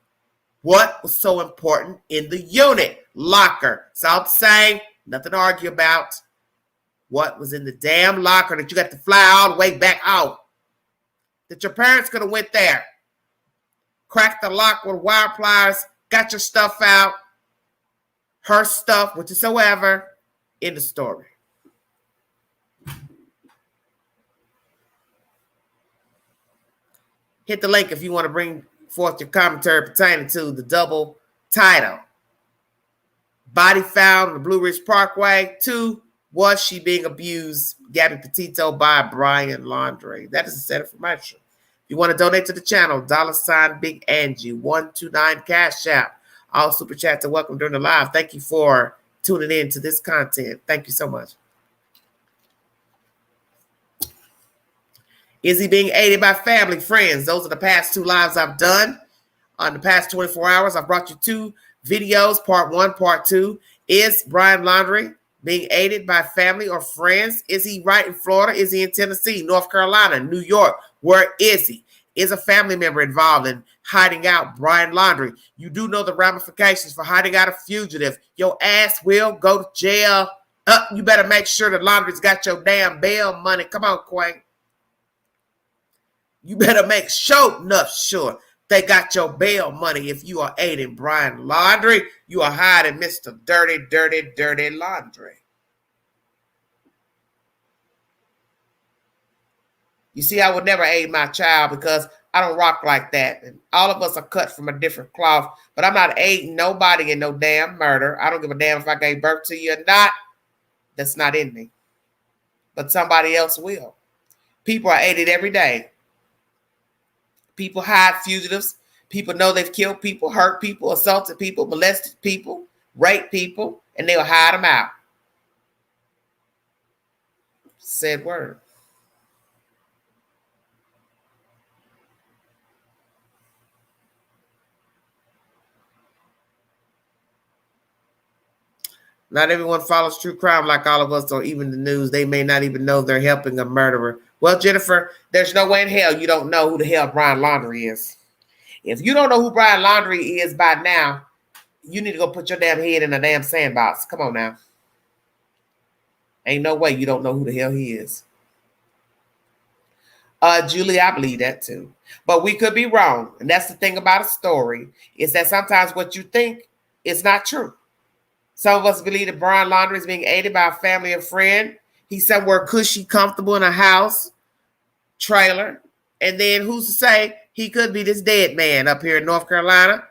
What was so important in the unit? Locker. It's all the same. Nothing to argue about. What was in the damn locker that you got to fly all the way back out? That your parents could have went there, cracked the lock with wire pliers, got your stuff out, her stuff, whatsoever, in the story. Hit the link if you want to bring forth your commentary pertaining to the double title. Body found on the Blue Ridge Parkway. 2, was she being abused, Gabby Petito, by Brian Laundrie? That is the set information. If you want to donate to the channel, $ Big Angie, 129 Cash App. All super chats are welcome during the live. Thank you for tuning in to this content. Thank you so much. Is he being aided by family, friends? Those are the past 2 lives I've done. On the past 24 hours, I've brought you 2 videos, part 1, part 2. Is Brian Laundrie being aided by family or friends? Is he right in Florida? Is he in Tennessee, North Carolina, New York? Where is he? is a family member involved in hiding out Brian Laundrie, you do know the ramifications for hiding out a fugitive. Your ass will go to jail. You better make sure that Laundrie's got your damn bail money. Come on, Quay. You better make sure they got your bail money if you are aiding Brian Laundrie. You are hiding Mr. Dirty, Dirty, Dirty Laundrie. You see, I would never aid my child because I don't rock like that. And all of us are cut from a different cloth. But I'm not aiding nobody in no damn murder. I don't give a damn if I gave birth to you or not. That's not in me. But somebody else will. People are aided every day. People hide fugitives. People know they've killed people, hurt people, assaulted people, molested people, raped people, and they'll hide them out. Said word. Not everyone follows true crime like all of us or even the news. They may not even know they're helping a murderer. Well, Jennifer, there's no way in hell you don't know who the hell Brian Laundrie is. If you don't know who Brian Laundrie is by now, you need to go put your damn head in a damn sandbox. Come on now. Ain't no way you don't know who the hell he is. Julie, I believe that too. But we could be wrong. And that's the thing about a story, is that sometimes what you think is not true. Some of us believe that Brian Laundrie is being aided by a family or friend. He's somewhere cushy, comfortable in a house, trailer. And then who's to say he could be this dead man up here in North Carolina?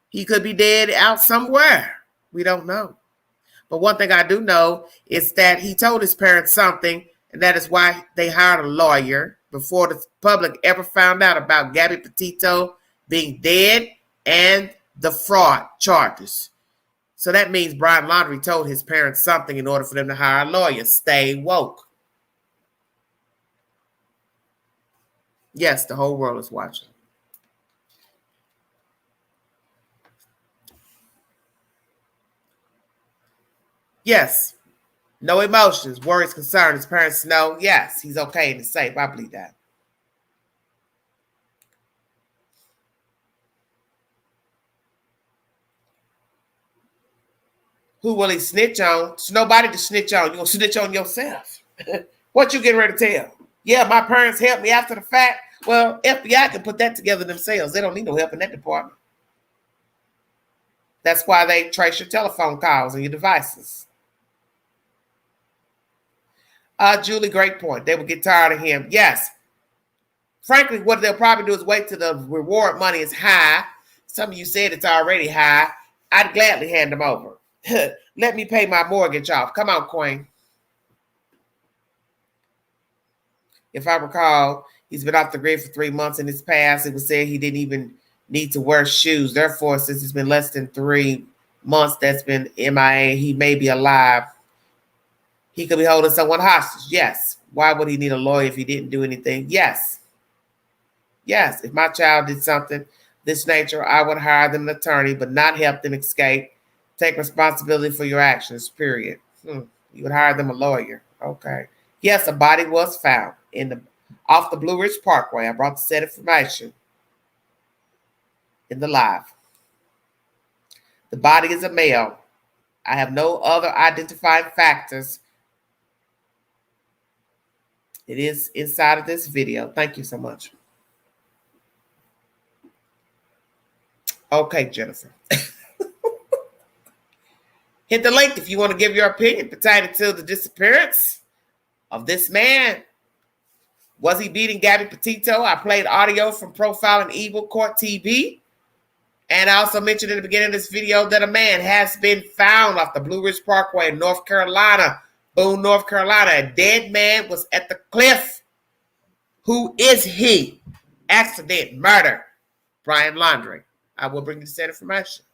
He could be dead out somewhere. We don't know. But one thing I do know is that he told his parents something, and that is why they hired a lawyer before the public ever found out about Gabby Petito being dead and the fraud charges. So that means Brian Laundrie told his parents something in order for them to hire a lawyer. Stay woke. Yes, the whole world is watching. Yes. No emotions, worries, concerns. His parents know. Yes, he's okay and safe. I believe that. Who will he snitch on? There's nobody to snitch on. You're going to snitch on yourself. What you getting ready to tell? Yeah, my parents helped me after the fact. Well, FBI can put that together themselves. They don't need no help in that department. That's why they trace your telephone calls and your devices. Julie, great point. They will get tired of him. Yes. Frankly, what they'll probably do is wait till the reward money is high. Some of you said it's already high. I'd gladly hand them over. Let me pay my mortgage off. Come on, Queen. If I recall, he's been off the grid for 3 months in his past. It was said he didn't even need to wear shoes. Therefore, since it's been less than 3 months that's been MIA, he may be alive. He could be holding someone hostage. Yes. Why would he need a lawyer if he didn't do anything? Yes. Yes. If my child did something this nature, I would hire them an attorney, but not help them escape. Take responsibility for your actions, period. You would hire them a lawyer. Okay. Yes, a body was found off the Blue Ridge Parkway. I brought the said information in the live. The body is a male. I have no other identifying factors. It is inside of this video. Thank you so much. Okay, Jennifer. Hit the link if you want to give your opinion pertaining to the disappearance of this man. Was he beating Gabby Petito? I played audio from Profiling Evil Court TV. And I also mentioned in the beginning of this video that a man has been found off the Blue Ridge Parkway in North Carolina. Boone, North Carolina. A dead man was at the cliff. Who is he? Accident, murder. Brian Laundrie. I will bring you the said information.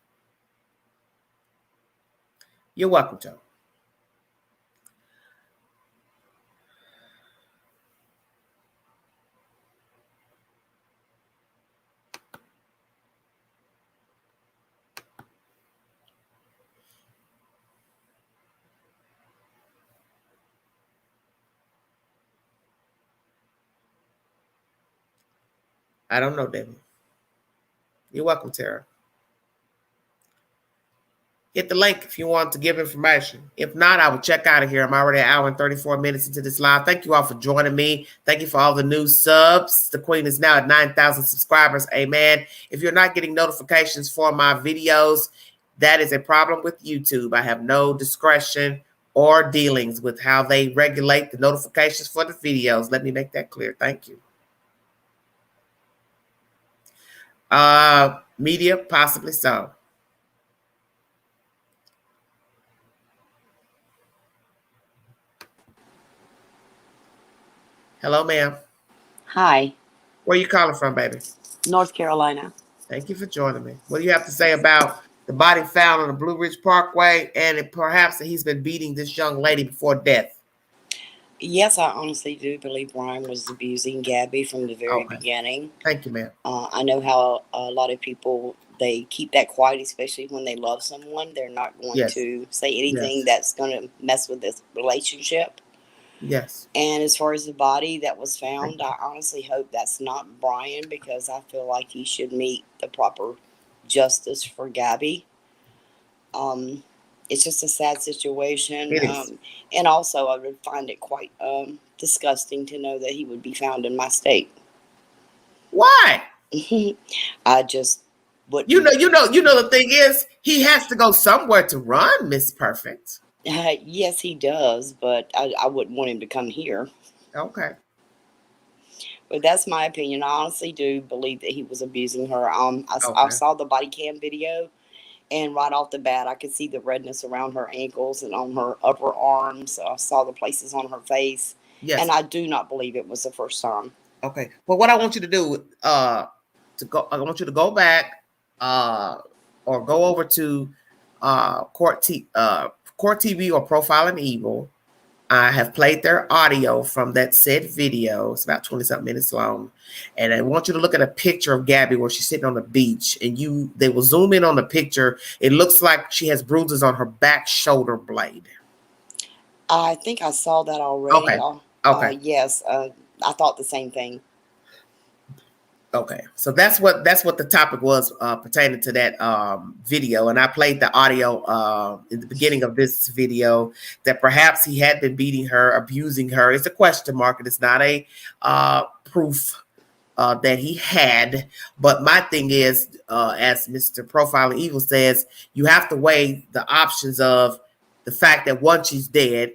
You're welcome, Joe. I don't know, Debbie. You're welcome, Tara. Hit the link if you want to give information. If not, I will check out of here. I'm already an hour and 34 minutes into this live. Thank you all for joining me. Thank you for all the new subs. The Queen is now at 9,000 subscribers. Amen. If you're not getting notifications for my videos, that is a problem with YouTube. I have no discretion or dealings with how they regulate the notifications for the videos. Let me make that clear. Thank you. Media, possibly so. Hello, ma'am. Hi, Where you calling from, baby? North Carolina. Thank you for joining me. What do you have to say about the body found on the Blue Ridge Parkway and perhaps that he's been beating this young lady before death? Yes, I honestly do believe Brian was abusing Gabby from the very beginning. Thank you, ma'am. I know how a lot of people, they keep that quiet, especially when they love someone. They're not going to say anything that's going to mess with this relationship. Yes. And as far as the body that was found, I honestly hope that's not Brian, because I feel like he should meet the proper justice for Gabby. It's just a sad situation. It is. And also I would find it quite disgusting to know that he would be found in my state. Why? I just would. You know, the thing is, he has to go somewhere to run, Miss Perfect. Yes, he does, but I wouldn't want him to come here. Okay. But that's my opinion. I honestly do believe that he was abusing her. I saw the body cam video, and right off the bat, I could see the redness around her ankles and on her upper arms. I saw the places on her face. Yes. And I do not believe it was the first time. Okay. Well, what I want you to do, I want you to go back, or go over to Court TV or Profiling Evil. I have played their audio from that said video. It's about 20-something minutes long. And I want you to look at a picture of Gabby where she's sitting on the beach. And they will zoom in on the picture. It looks like she has bruises on her back shoulder blade. I think I saw that already. Okay. Yes. I thought the same thing. Okay, so that's what the topic was pertaining to that video, and I played the audio in the beginning of this video that perhaps he had been beating her, abusing her. It's a question mark, and it's not a proof that he had. But my thing is, as Mr. Profiling Evil says, you have to weigh the options of the fact that one, she's dead.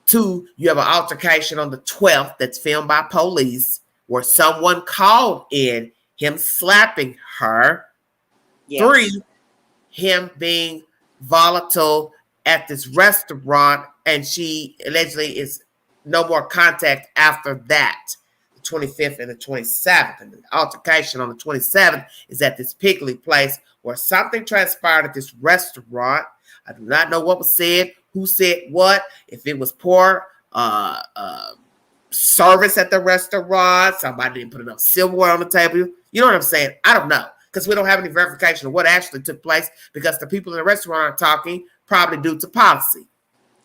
Two, you have an altercation on the 12th that's filmed by police, where someone called in him slapping her. Yes. 3, him being volatile at this restaurant, and she allegedly is no more contact after that. The 25th and the 27th. And the altercation on the 27th is at this Pkwy place where something transpired at this restaurant. I do not know what was said, who said what, if it was poor service at the restaurant, somebody didn't put enough silverware on the table. You know what I'm saying? I don't know, because we don't have any verification of what actually took place, because the people in the restaurant are talking probably due to policy.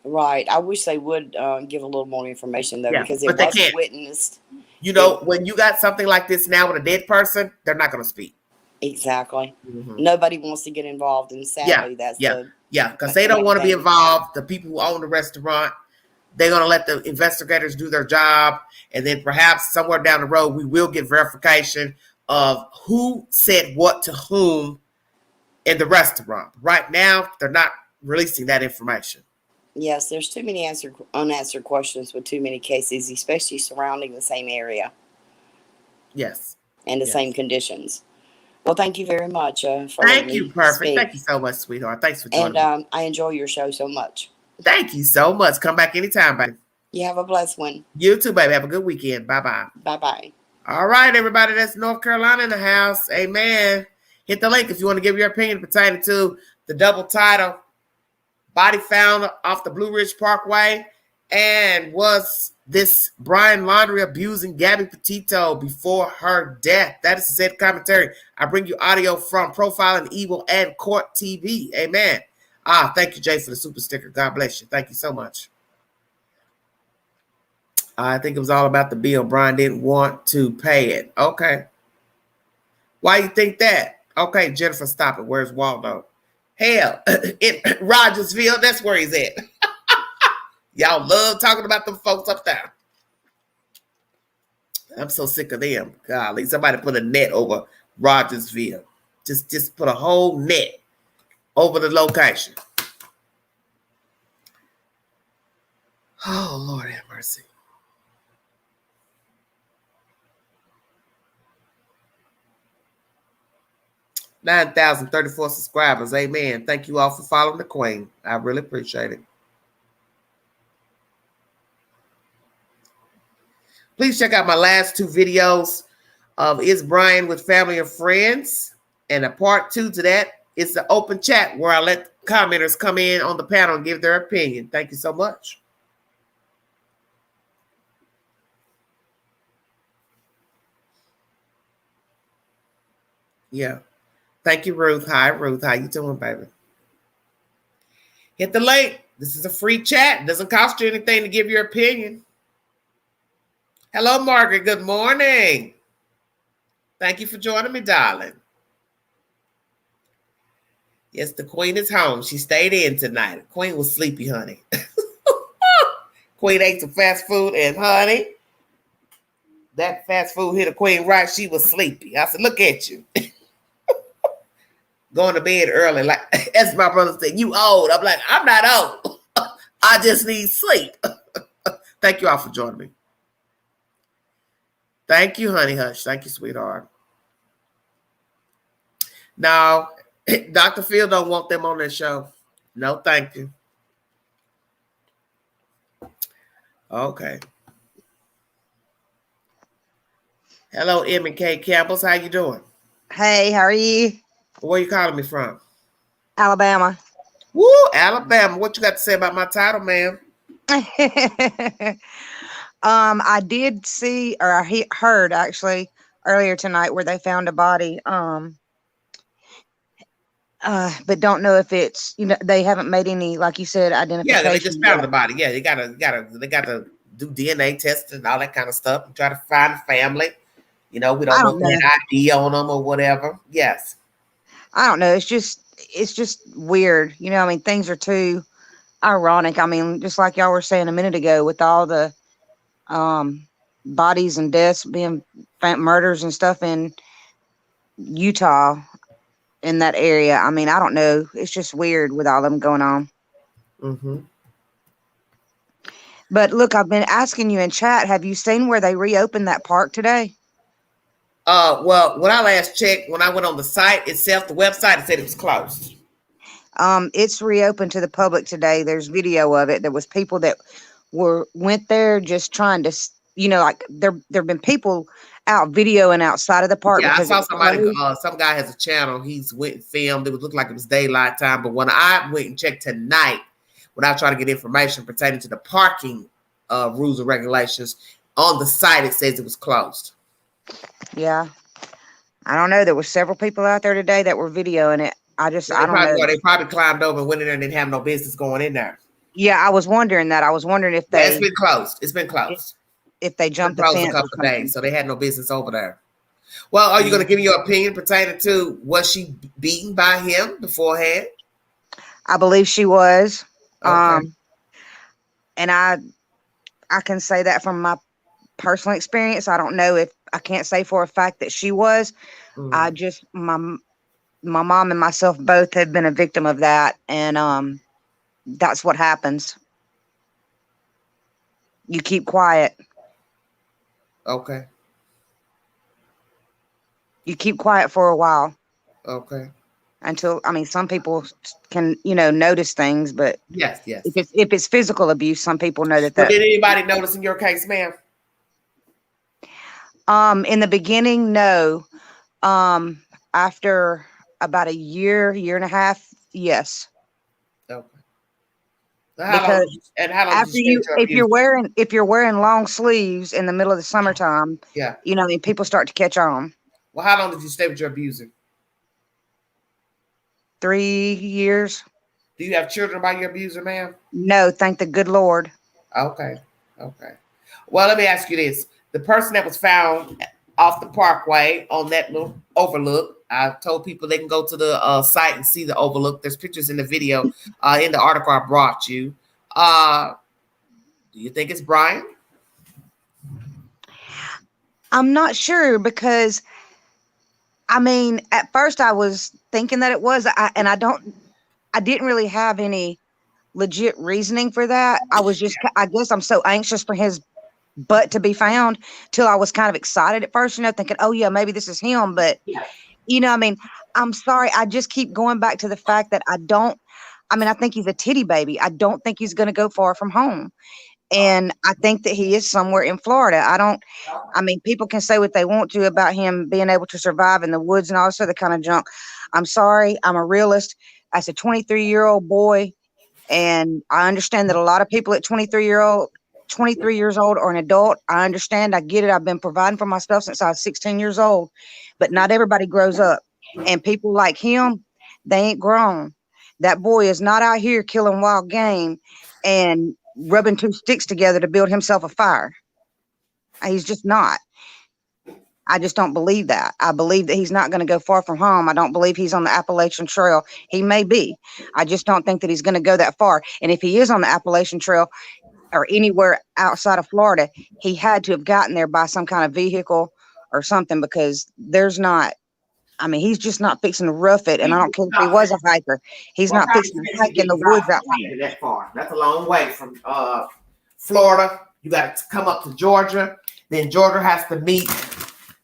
Right. I wish they would give a little more information, though, because it wasn't witnessed. You know, when you got something like this now with a dead person, they're not going to speak. Exactly. Mm-hmm. Nobody wants to get involved, and sadly, because they don't want to be involved. The people who own the restaurant, they're going to let the investigators do their job. And then perhaps somewhere down the road, we will get verification of who said what to whom in the restaurant. Right now, they're not releasing that information. Yes, there's too many unanswered questions with too many cases, especially surrounding the same area. Yes. And the same conditions. Well, thank you very much. Thank you, Perfect. Thank you so much, sweetheart. Thanks for joining me. I enjoy your show so much. Thank you so much. Come back anytime, baby. You have a blessed one. You too, baby. Have a good weekend. Bye-bye. Bye-bye. All right, everybody. That's North Carolina in the house. Amen. Hit the link if you want to give your opinion pertaining to the double title. Body found off the Blue Ridge Parkway. And was this Brian Laundrie abusing Gabby Petito before her death? That is the said commentary. I bring you audio from Profiling Evil and Court TV. Amen. Thank you, Jay, for the super sticker. God bless you. Thank you so much. I think it was all about the bill. Brian didn't want to pay it. Okay. Why you think that? Okay, Jennifer, stop it. Where's Waldo? Hell, in Rogersville, that's where he's at. Y'all love talking about them folks up there. I'm so sick of them. Golly, somebody put a net over Rogersville. Just put a whole net over the location. Oh, Lord have mercy. $9,034 subscribers. Amen. Thank you all for following the Queen. I really appreciate it. Please check out my last 2 videos of Is Brian with Family and Friends? And a part 2 to that is the open chat where I let commenters come in on the panel and give their opinion. Thank you so much. Yeah. Thank you, Ruth. Hi, Ruth. How you doing, baby? Hit the link. This is a free chat. It doesn't cost you anything to give your opinion. Hello, Margaret. Good morning. Thank you for joining me, darling. Yes, the Queen is home. She stayed in tonight. The Queen was sleepy, honey. Queen ate some fast food, and honey, that fast food hit the Queen right. She was sleepy. I said, look at you. Going to bed early. Like, as my brother said, you old. I'm like, I'm not old. I just need sleep. Thank you all for joining me. Thank you, honey hush. Thank you, sweetheart. Now, Dr. Phil don't want them on their show. No, thank you. Okay. Hello, M and K Campbells. How you doing? Hey, how are you? Where you calling me from? Alabama. Woo, Alabama. What you got to say about my title, ma'am? I did see, or I heard actually earlier tonight where they found a body. But don't know if it's, they haven't made any, like you said, identification. Yeah, they just found the body. Yeah, they gotta do DNA testing and all that kind of stuff and try to find a family. We don't want that ID on them or whatever. Yes. I don't know. It's just weird. Things are too ironic. Just like y'all were saying a minute ago with all the bodies and deaths being murders and stuff in Utah in that area. I don't know. It's just weird with all them going on. Mm-hmm. But look, I've been asking you in chat, have you seen where they reopened that park today? Well, when I last checked, when I went on the site itself, the website, it said it was closed. It's reopened to the public today. There's video of it. There was people that went there just trying to, like there've been people out videoing outside of the park. Yeah, I saw somebody. Some guy has a channel. He's went and filmed. It looked like it was daylight time. But when I went and checked tonight, when I tried to get information pertaining to the parking rules and regulations on the site, it says it was closed. Yeah, I don't know. There were several people out there today that were videoing it. I don't know. They probably climbed over and went in there and didn't have no business going in there. Yeah, I was wondering that. I was wondering if it's been closed. It's been closed. If they jumped the fence a couple of days, so they had no business over there. Well, are you going to give me your opinion pertaining to was she beaten by him beforehand? I believe she was. Okay. And I can say that from my personal experience. I don't know if I can't say for a fact that she was. I just my mom and myself both have been a victim of that, and that's what happens. You keep quiet. Okay. You keep quiet for a while. Okay. Until, some people can, notice things, but yes. If it's physical abuse, some people know that. But did anybody notice in your case, ma'am? In the beginning, no. After about a year and a half, yes. Okay. Because if you're wearing long sleeves in the middle of the summertime, yeah, people start to catch on. Well, how long did you stay with your abuser? 3 years. Do you have children by your abuser, ma'am? No, thank the good Lord. Okay. Well, let me ask you this. The person that was found off the parkway on that little overlook, I told people they can go to the site and see the overlook. There's pictures in the video, in the article I brought you. Do you think it's Brian? I'm not sure because, I mean, at first I was thinking that it was, I didn't really have any legit reasoning for that. I guess I'm so anxious for his butt to be found till I was kind of excited at first, thinking, oh yeah, maybe this is him. But, I mean, I'm sorry. I just keep going back to the fact that I think he's a titty baby. I don't think he's going to go far from home. And I think that he is somewhere in Florida. People can say what they want to about him being able to survive in the woods and all this other kind of junk. I'm sorry. I'm a realist. As a 23-year-old boy, and I understand that a lot of people at 23 years old are an adult. I understand. I get it. I've been providing for myself since I was 16 years old, but not everybody grows up. And people like him, they ain't grown. That boy is not out here killing wild game and rubbing two sticks together to build himself a fire. He's just not. I just don't believe that. I believe that he's not going to go far from home. I don't believe he's on the Appalachian Trail. He may be. I just don't think that he's going to go that far. And if he is on the Appalachian Trail or anywhere outside of Florida, he had to have gotten there by some kind of vehicle or something, because he's just not fixing to rough it. And I don't care if he was a hiker. He's not fixing to hike in the woods out there. That far. That's a long way from Florida. You got to come up to Georgia. Then Georgia has to meet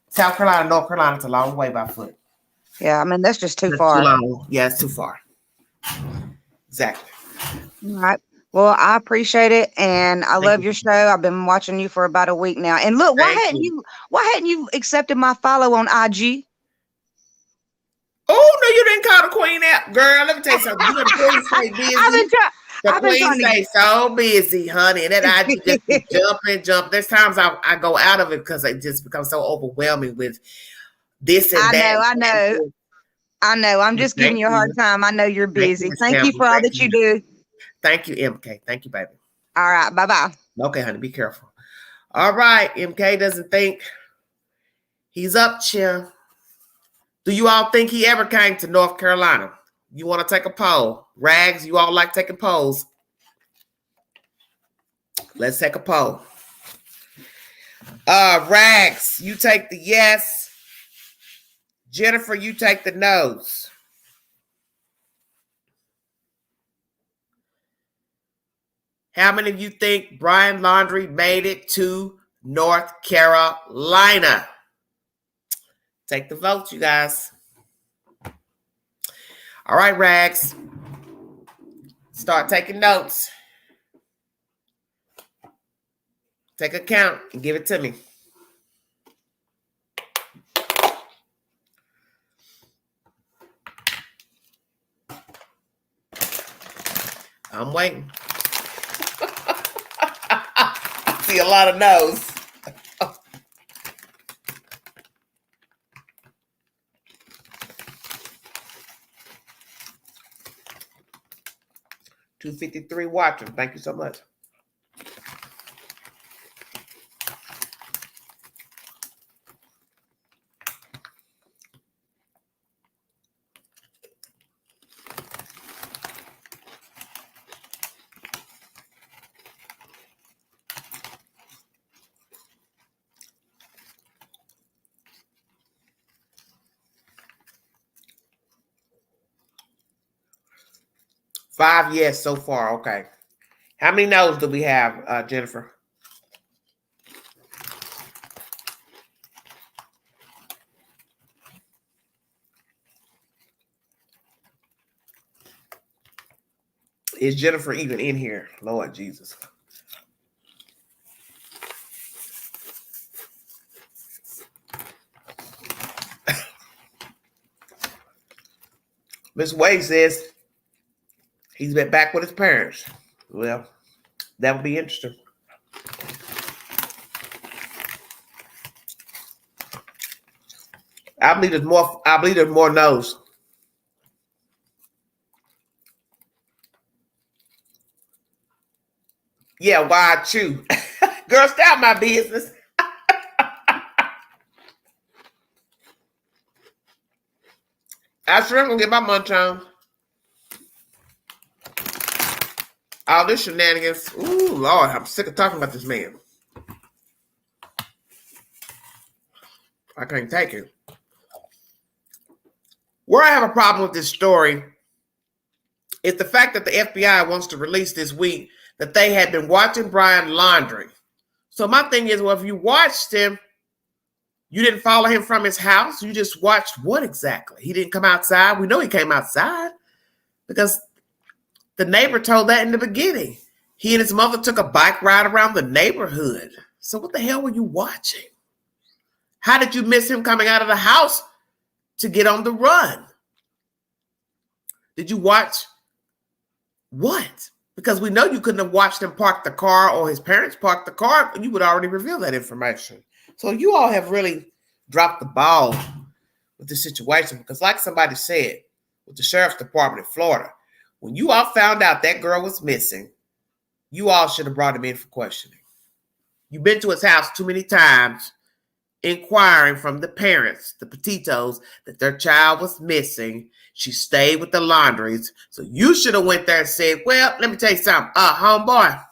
South Carolina, North Carolina. It's a long way by foot. Yeah, that's just too far. Too long. Yeah, it's too far. Exactly. All right. Well, I appreciate it, and I love your show. I've been watching you for about a week now. And look, why hadn't you accepted my follow on IG? Oh, no, you didn't call the queen out. Girl, let me tell you something. You and the queen stay busy. The queen stay so busy, honey. And that IG just be jumping. There's times I go out of it because it just becomes so overwhelming with this and that. I know. I'm just giving you a hard time. I know you're busy. Thank you for all that you do. Thank you, MK. Thank you, baby. All right. Bye-bye. Okay, honey. Be careful. All right. MK doesn't think he's up, Chim. Do you all think he ever came to North Carolina? You want to take a poll? Rags, you all like taking polls? Let's take a poll. Rags, you take the yes. Jennifer, you take the no's. How many of you think Brian Laundrie made it to North Carolina? Take the vote, you guys. All right, Rags. Start taking notes. Take a count and give it to me. I'm waiting. I see a lot of no's. $253 watching. Thank you so much. Five yes so far. Okay. How many no's do we have, Jennifer? Is Jennifer even in here? Lord Jesus. Miss Wade says he's been back with his parents. Well, that would be interesting. I believe there's more no's. Yeah, why chew? Girl, stay out my business. I sure am gonna get my munch on. All this shenanigans. Ooh, Lord, I'm sick of talking about this man. I can't take it. Where I have a problem with this story is the fact that the FBI wants to release this week that they had been watching Brian Laundrie. So my thing is, well, if you watched him, you didn't follow him from his house. You just watched what exactly? He didn't come outside. We know he came outside because the neighbor told that in the beginning. He and his mother took a bike ride around the neighborhood. So what the hell were you watching? How did you miss him coming out of the house to get on the run? Did you watch what? Because we know you couldn't have watched him park the car or his parents park the car. You would already reveal that information. So you all have really dropped the ball with the situation because like somebody said with the sheriff's department in Florida, when you all found out that girl was missing, you all should have brought him in for questioning. You've been to his house too many times inquiring from the parents, the Petitos, that their child was missing. She stayed with the Laundries. So you should have went there and said, well, let me tell you something. Homeboy,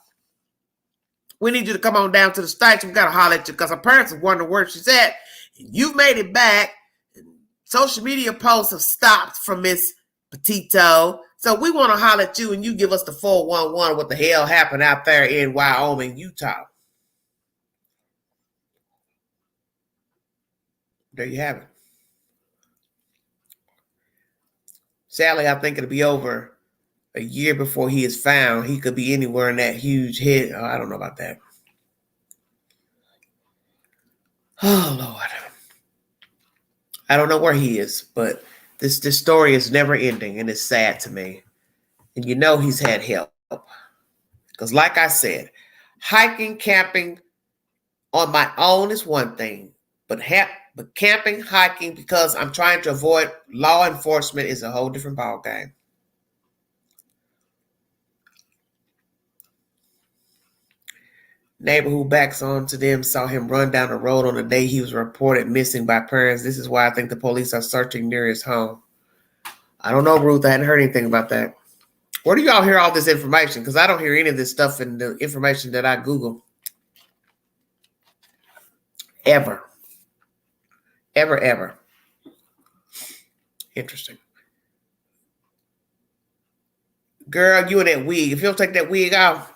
we need you to come on down to the station. We got to holler at you because her parents are wondering where she's at. You've made it back. Social media posts have stopped from Miss Petito. So we want to holler at you and you give us the 411 what the hell happened out there in Wyoming, Utah. There you have it. Sadly, I think it'll be over a year before he is found. He could be anywhere in that huge head. Oh, I don't know about that. Oh, Lord. I don't know where he is, but this story is never ending, and it's sad to me. And you know he's had help. Because like I said, hiking, camping on my own is one thing, but camping, hiking, because I'm trying to avoid law enforcement is a whole different ballgame. Neighbor who backs on to them saw him run down the road on the day he was reported missing by parents. This is why I think the police are searching near his home. I don't know, Ruth. I hadn't heard anything about that. Where do y'all hear all this information? Because I don't hear any of this stuff in the information that I Google. Ever. Ever. Interesting. Girl, you in that wig. If you don't take that wig off,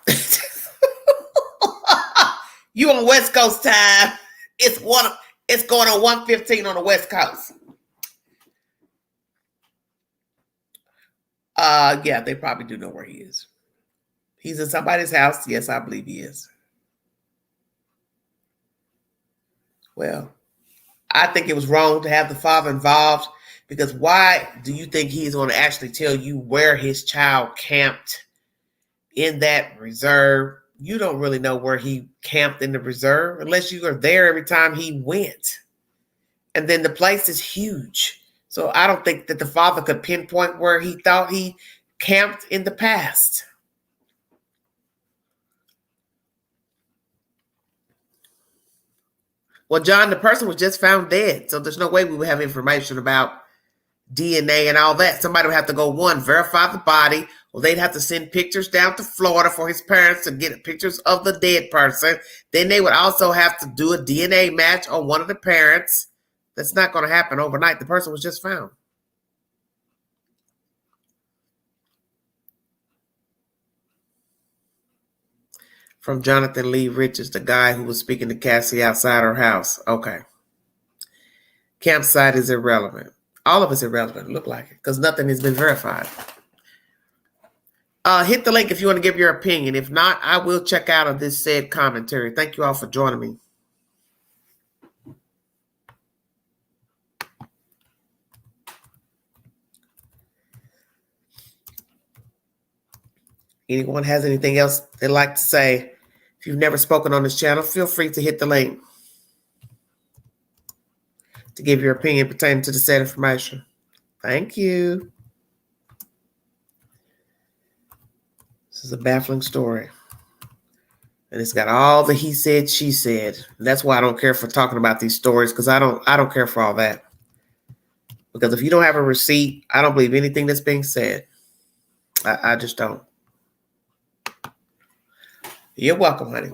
you on West Coast time. It's going on 1:15 on the West Coast. Yeah, they probably do know where he is. He's in somebody's house. Yes, I believe he is. Well, I think it was wrong to have the father involved because why do you think he's going to actually tell you where his child camped in that reserve? You don't really know where he camped in the reserve unless you are there every time he went. And then the place is huge. So I don't think that the father could pinpoint where he thought he camped in the past. Well, John, the person was just found dead. So there's no way we would have information about DNA and all that. Somebody would have to go, one, verify the body, or they'd have to send pictures down to Florida for his parents to get pictures of the dead person. Then they would also have to do a DNA match on one of the parents. That's not going to happen overnight. The person was just found. From Jonathan Lee Richards, the guy who was speaking to Cassie outside her house. Okay. Campsite is irrelevant. All of it's irrelevant. Look like it, because nothing has been verified. Hit the link if you want to give your opinion. If not, I will check out of this said commentary. Thank you all for joining me. Anyone has anything else they'd like to say? If you've never spoken on this channel, feel free to hit the link to give your opinion pertaining to the said information. Thank you. This is a baffling story. And it's got all the he said, she said. And that's why I don't care for talking about these stories, because I don't care for all that. Because if you don't have a receipt, I don't believe anything that's being said. I just don't. You're welcome, honey.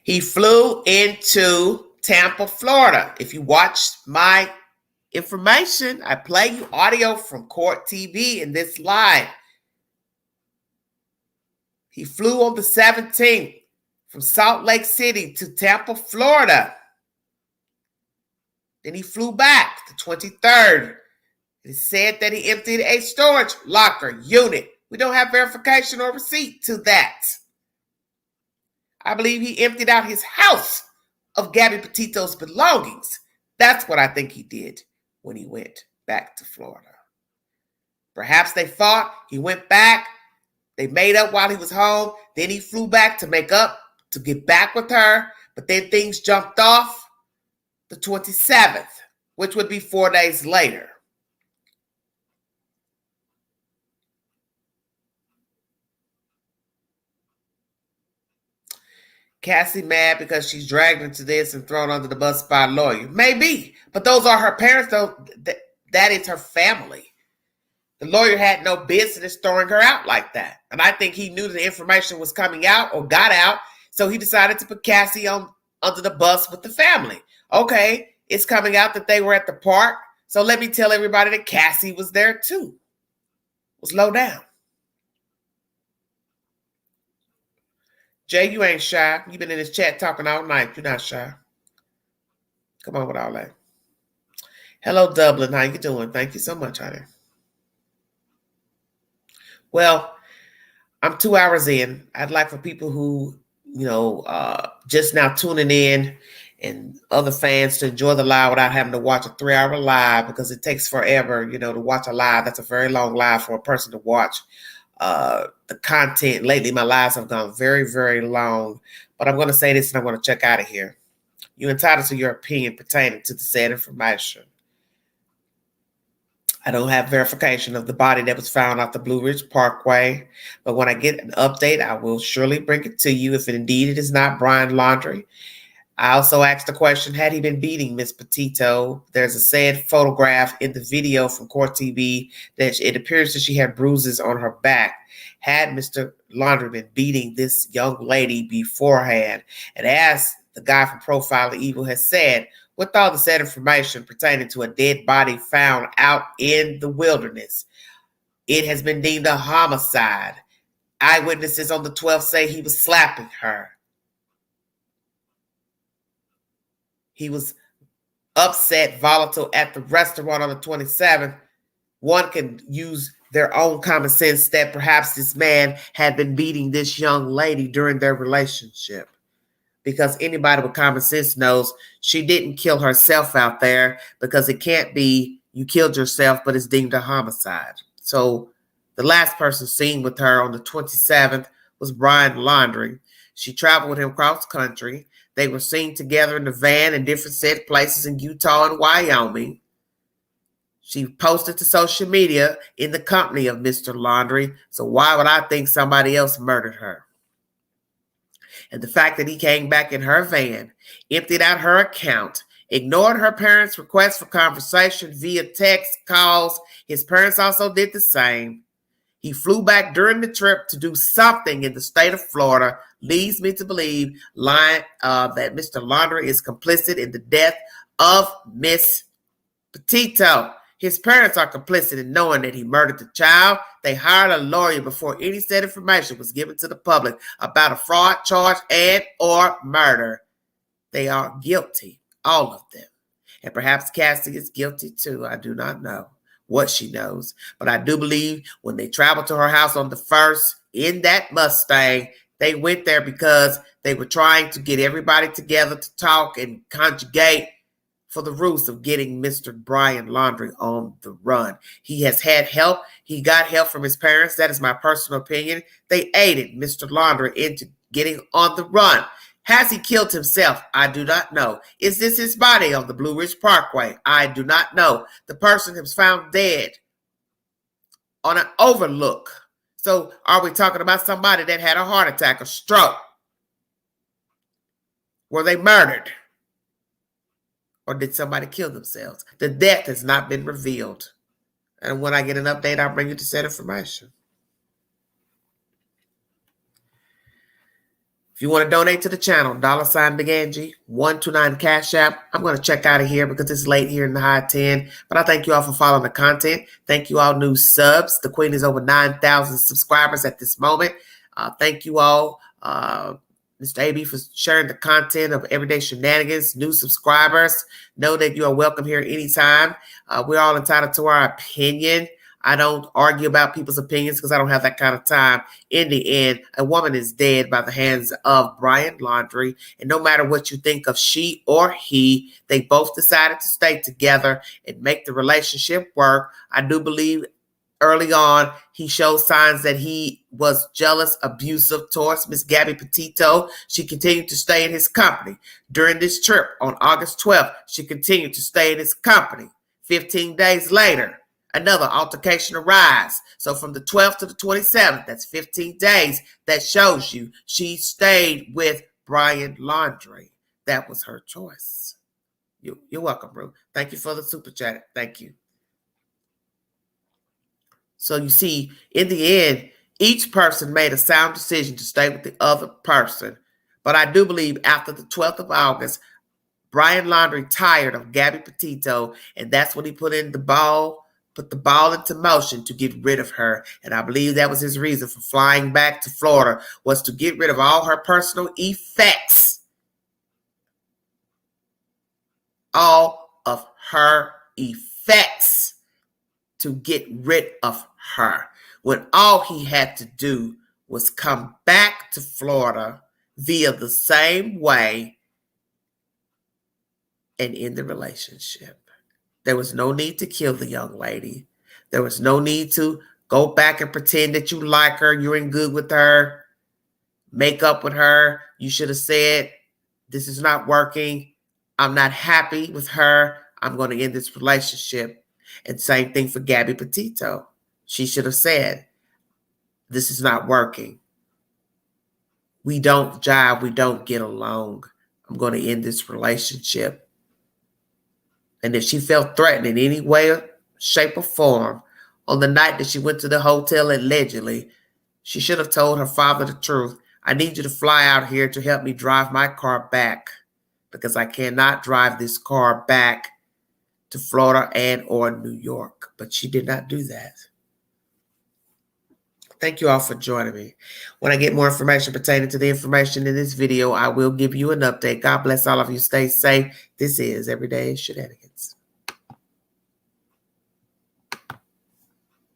He flew into Tampa, Florida. If you watch my information, I play you audio from Court TV in this live. He flew on the 17th from Salt Lake City to Tampa, Florida. Then he flew back the 23rd. It said that he emptied a storage locker unit. We don't have verification or receipt to that. I believe he emptied out his house of Gabby Petito's belongings. That's what I think he did when he went back to Florida. Perhaps they fought. He went back. They made up while he was home. Then he flew back to make up, to get back with her. But then things jumped off the 27th, which would be 4 days later. Cassie mad because she's dragged into this and thrown under the bus by a lawyer. Maybe, but those are her parents, though. That is her family. The lawyer had no business throwing her out like that. And I think he knew the information was coming out or got out, so he decided to put Cassie under the bus with the family. Okay, it's coming out that they were at the park, so let me tell everybody that Cassie was there too. It was low down. Jay, you ain't shy. You've been in this chat talking all night. You're not shy. Come on with all that. Hello, Dublin. How you doing? Thank you so much, honey. Well, I'm 2 hours in. I'd like for people who, just now tuning in and other fans to enjoy the live without having to watch a 3-hour live, because it takes forever, to watch a live. That's a very long live for a person to watch. The content lately, my lives have gone very, very long, but I'm going to say this and I'm going to check out of here. You're entitled to your opinion pertaining to the said information. I don't have verification of the body that was found off the Blue Ridge Parkway, but when I get an update, I will surely bring it to you if indeed it is not Brian Laundrie. I also asked the question, had he been beating Miss Petito? There's a said photograph in the video from Court TV that it appears that she had bruises on her back. Had Mr. Laundrie been beating this young lady beforehand? And as the guy from Profile of Evil has said, with all the said information pertaining to a dead body found out in the wilderness, it has been deemed a homicide. Eyewitnesses on the 12th say he was slapping her. He was upset, volatile at the restaurant on the 27th. One can use their own common sense that perhaps this man had been beating this young lady during their relationship. Because anybody with common sense knows she didn't kill herself out there, because it can't be you killed yourself, but it's deemed a homicide. So the last person seen with her on the 27th was Brian Laundrie. She traveled with him cross country. They were seen together in the van in different set places in Utah and Wyoming. She posted to social media in the company of Mr. Laundrie. So why would I think somebody else murdered her? And the fact that he came back in her van, emptied out her account, ignored her parents' request for conversation via text, calls. His parents also did the same. He flew back during the trip to do something in the state of Florida, leads me to believe that Mr. Laundrie is complicit in the death of Miss Petito. His parents are complicit in knowing that he murdered the child. They hired a lawyer before any said information was given to the public about a fraud charge and or murder. They are guilty, all of them. And perhaps Cassie is guilty too. I do not know what she knows. But I do believe when they traveled to her house on the 1st in that Mustang, they went there because they were trying to get everybody together to talk and conjugate for the ruse of getting Mr. Brian Laundrie on the run. He has had help. He got help from his parents. That is my personal opinion. They aided Mr. Laundrie into getting on the run. Has he killed himself? I do not know. Is this his body on the Blue Ridge Parkway? I do not know. The person was found dead on an overlook. So are we talking about somebody that had a heart attack, a stroke? Were they murdered? Or did somebody kill themselves? The death has not been revealed. And when I get an update, I'll bring you to said information. If you want to donate to the channel, $ Big Angie, 129 Cash App. I'm going to check out of here because it's late here in the high 10. But I thank you all for following the content. Thank you all new subs. The Queen is over 9,000 subscribers at this moment. Thank you all, Mr. AB, for sharing the content of Everyday Shenanigans. New subscribers, know that you are welcome here anytime. We're all entitled to our opinion. I don't argue about people's opinions because I don't have that kind of time. In the end, a woman is dead by the hands of Brian Laundrie. And no matter what you think of she or he, they both decided to stay together and make the relationship work. I do believe early on, he showed signs that he was jealous, abusive towards Miss Gabby Petito. She continued to stay in his company. During this trip on August 12th, she continued to stay in his company. 15 days later, another altercation arises. So from the 12th to the 27th, that's 15 days. That shows you she stayed with Brian Laundrie. That was her choice. You're welcome, bro. Thank you for the super chat. Thank you. So you see, in the end, each person made a sound decision to stay with the other person. But I do believe after the 12th of August, Brian Laundrie tired of Gabby Petito, and that's when he put the ball into motion to get rid of her. And I believe that was his reason for flying back to Florida, was to get rid of all her personal effects. All of her effects, to get rid of her, when all he had to do was come back to Florida via the same way and end the relationship. There was no need to kill the young lady. There was no need to go back and pretend that you like her, you're in good with her, make up with her. You should have said, this is not working. I'm not happy with her. I'm going to end this relationship. And same thing for Gabby Petito. She should have said, this is not working. We don't jive. We don't get along. I'm going to end this relationship. And if she felt threatened in any way, shape, or form on the night that she went to the hotel allegedly, she should have told her father the truth. I need you to fly out here to help me drive my car back because I cannot drive this car back to Florida and or New York. But she did not do that. Thank you all for joining me. When I get more information pertaining to the information in this video, I will give you an update. God bless all of you. Stay safe. This is Everyday Shenanigans.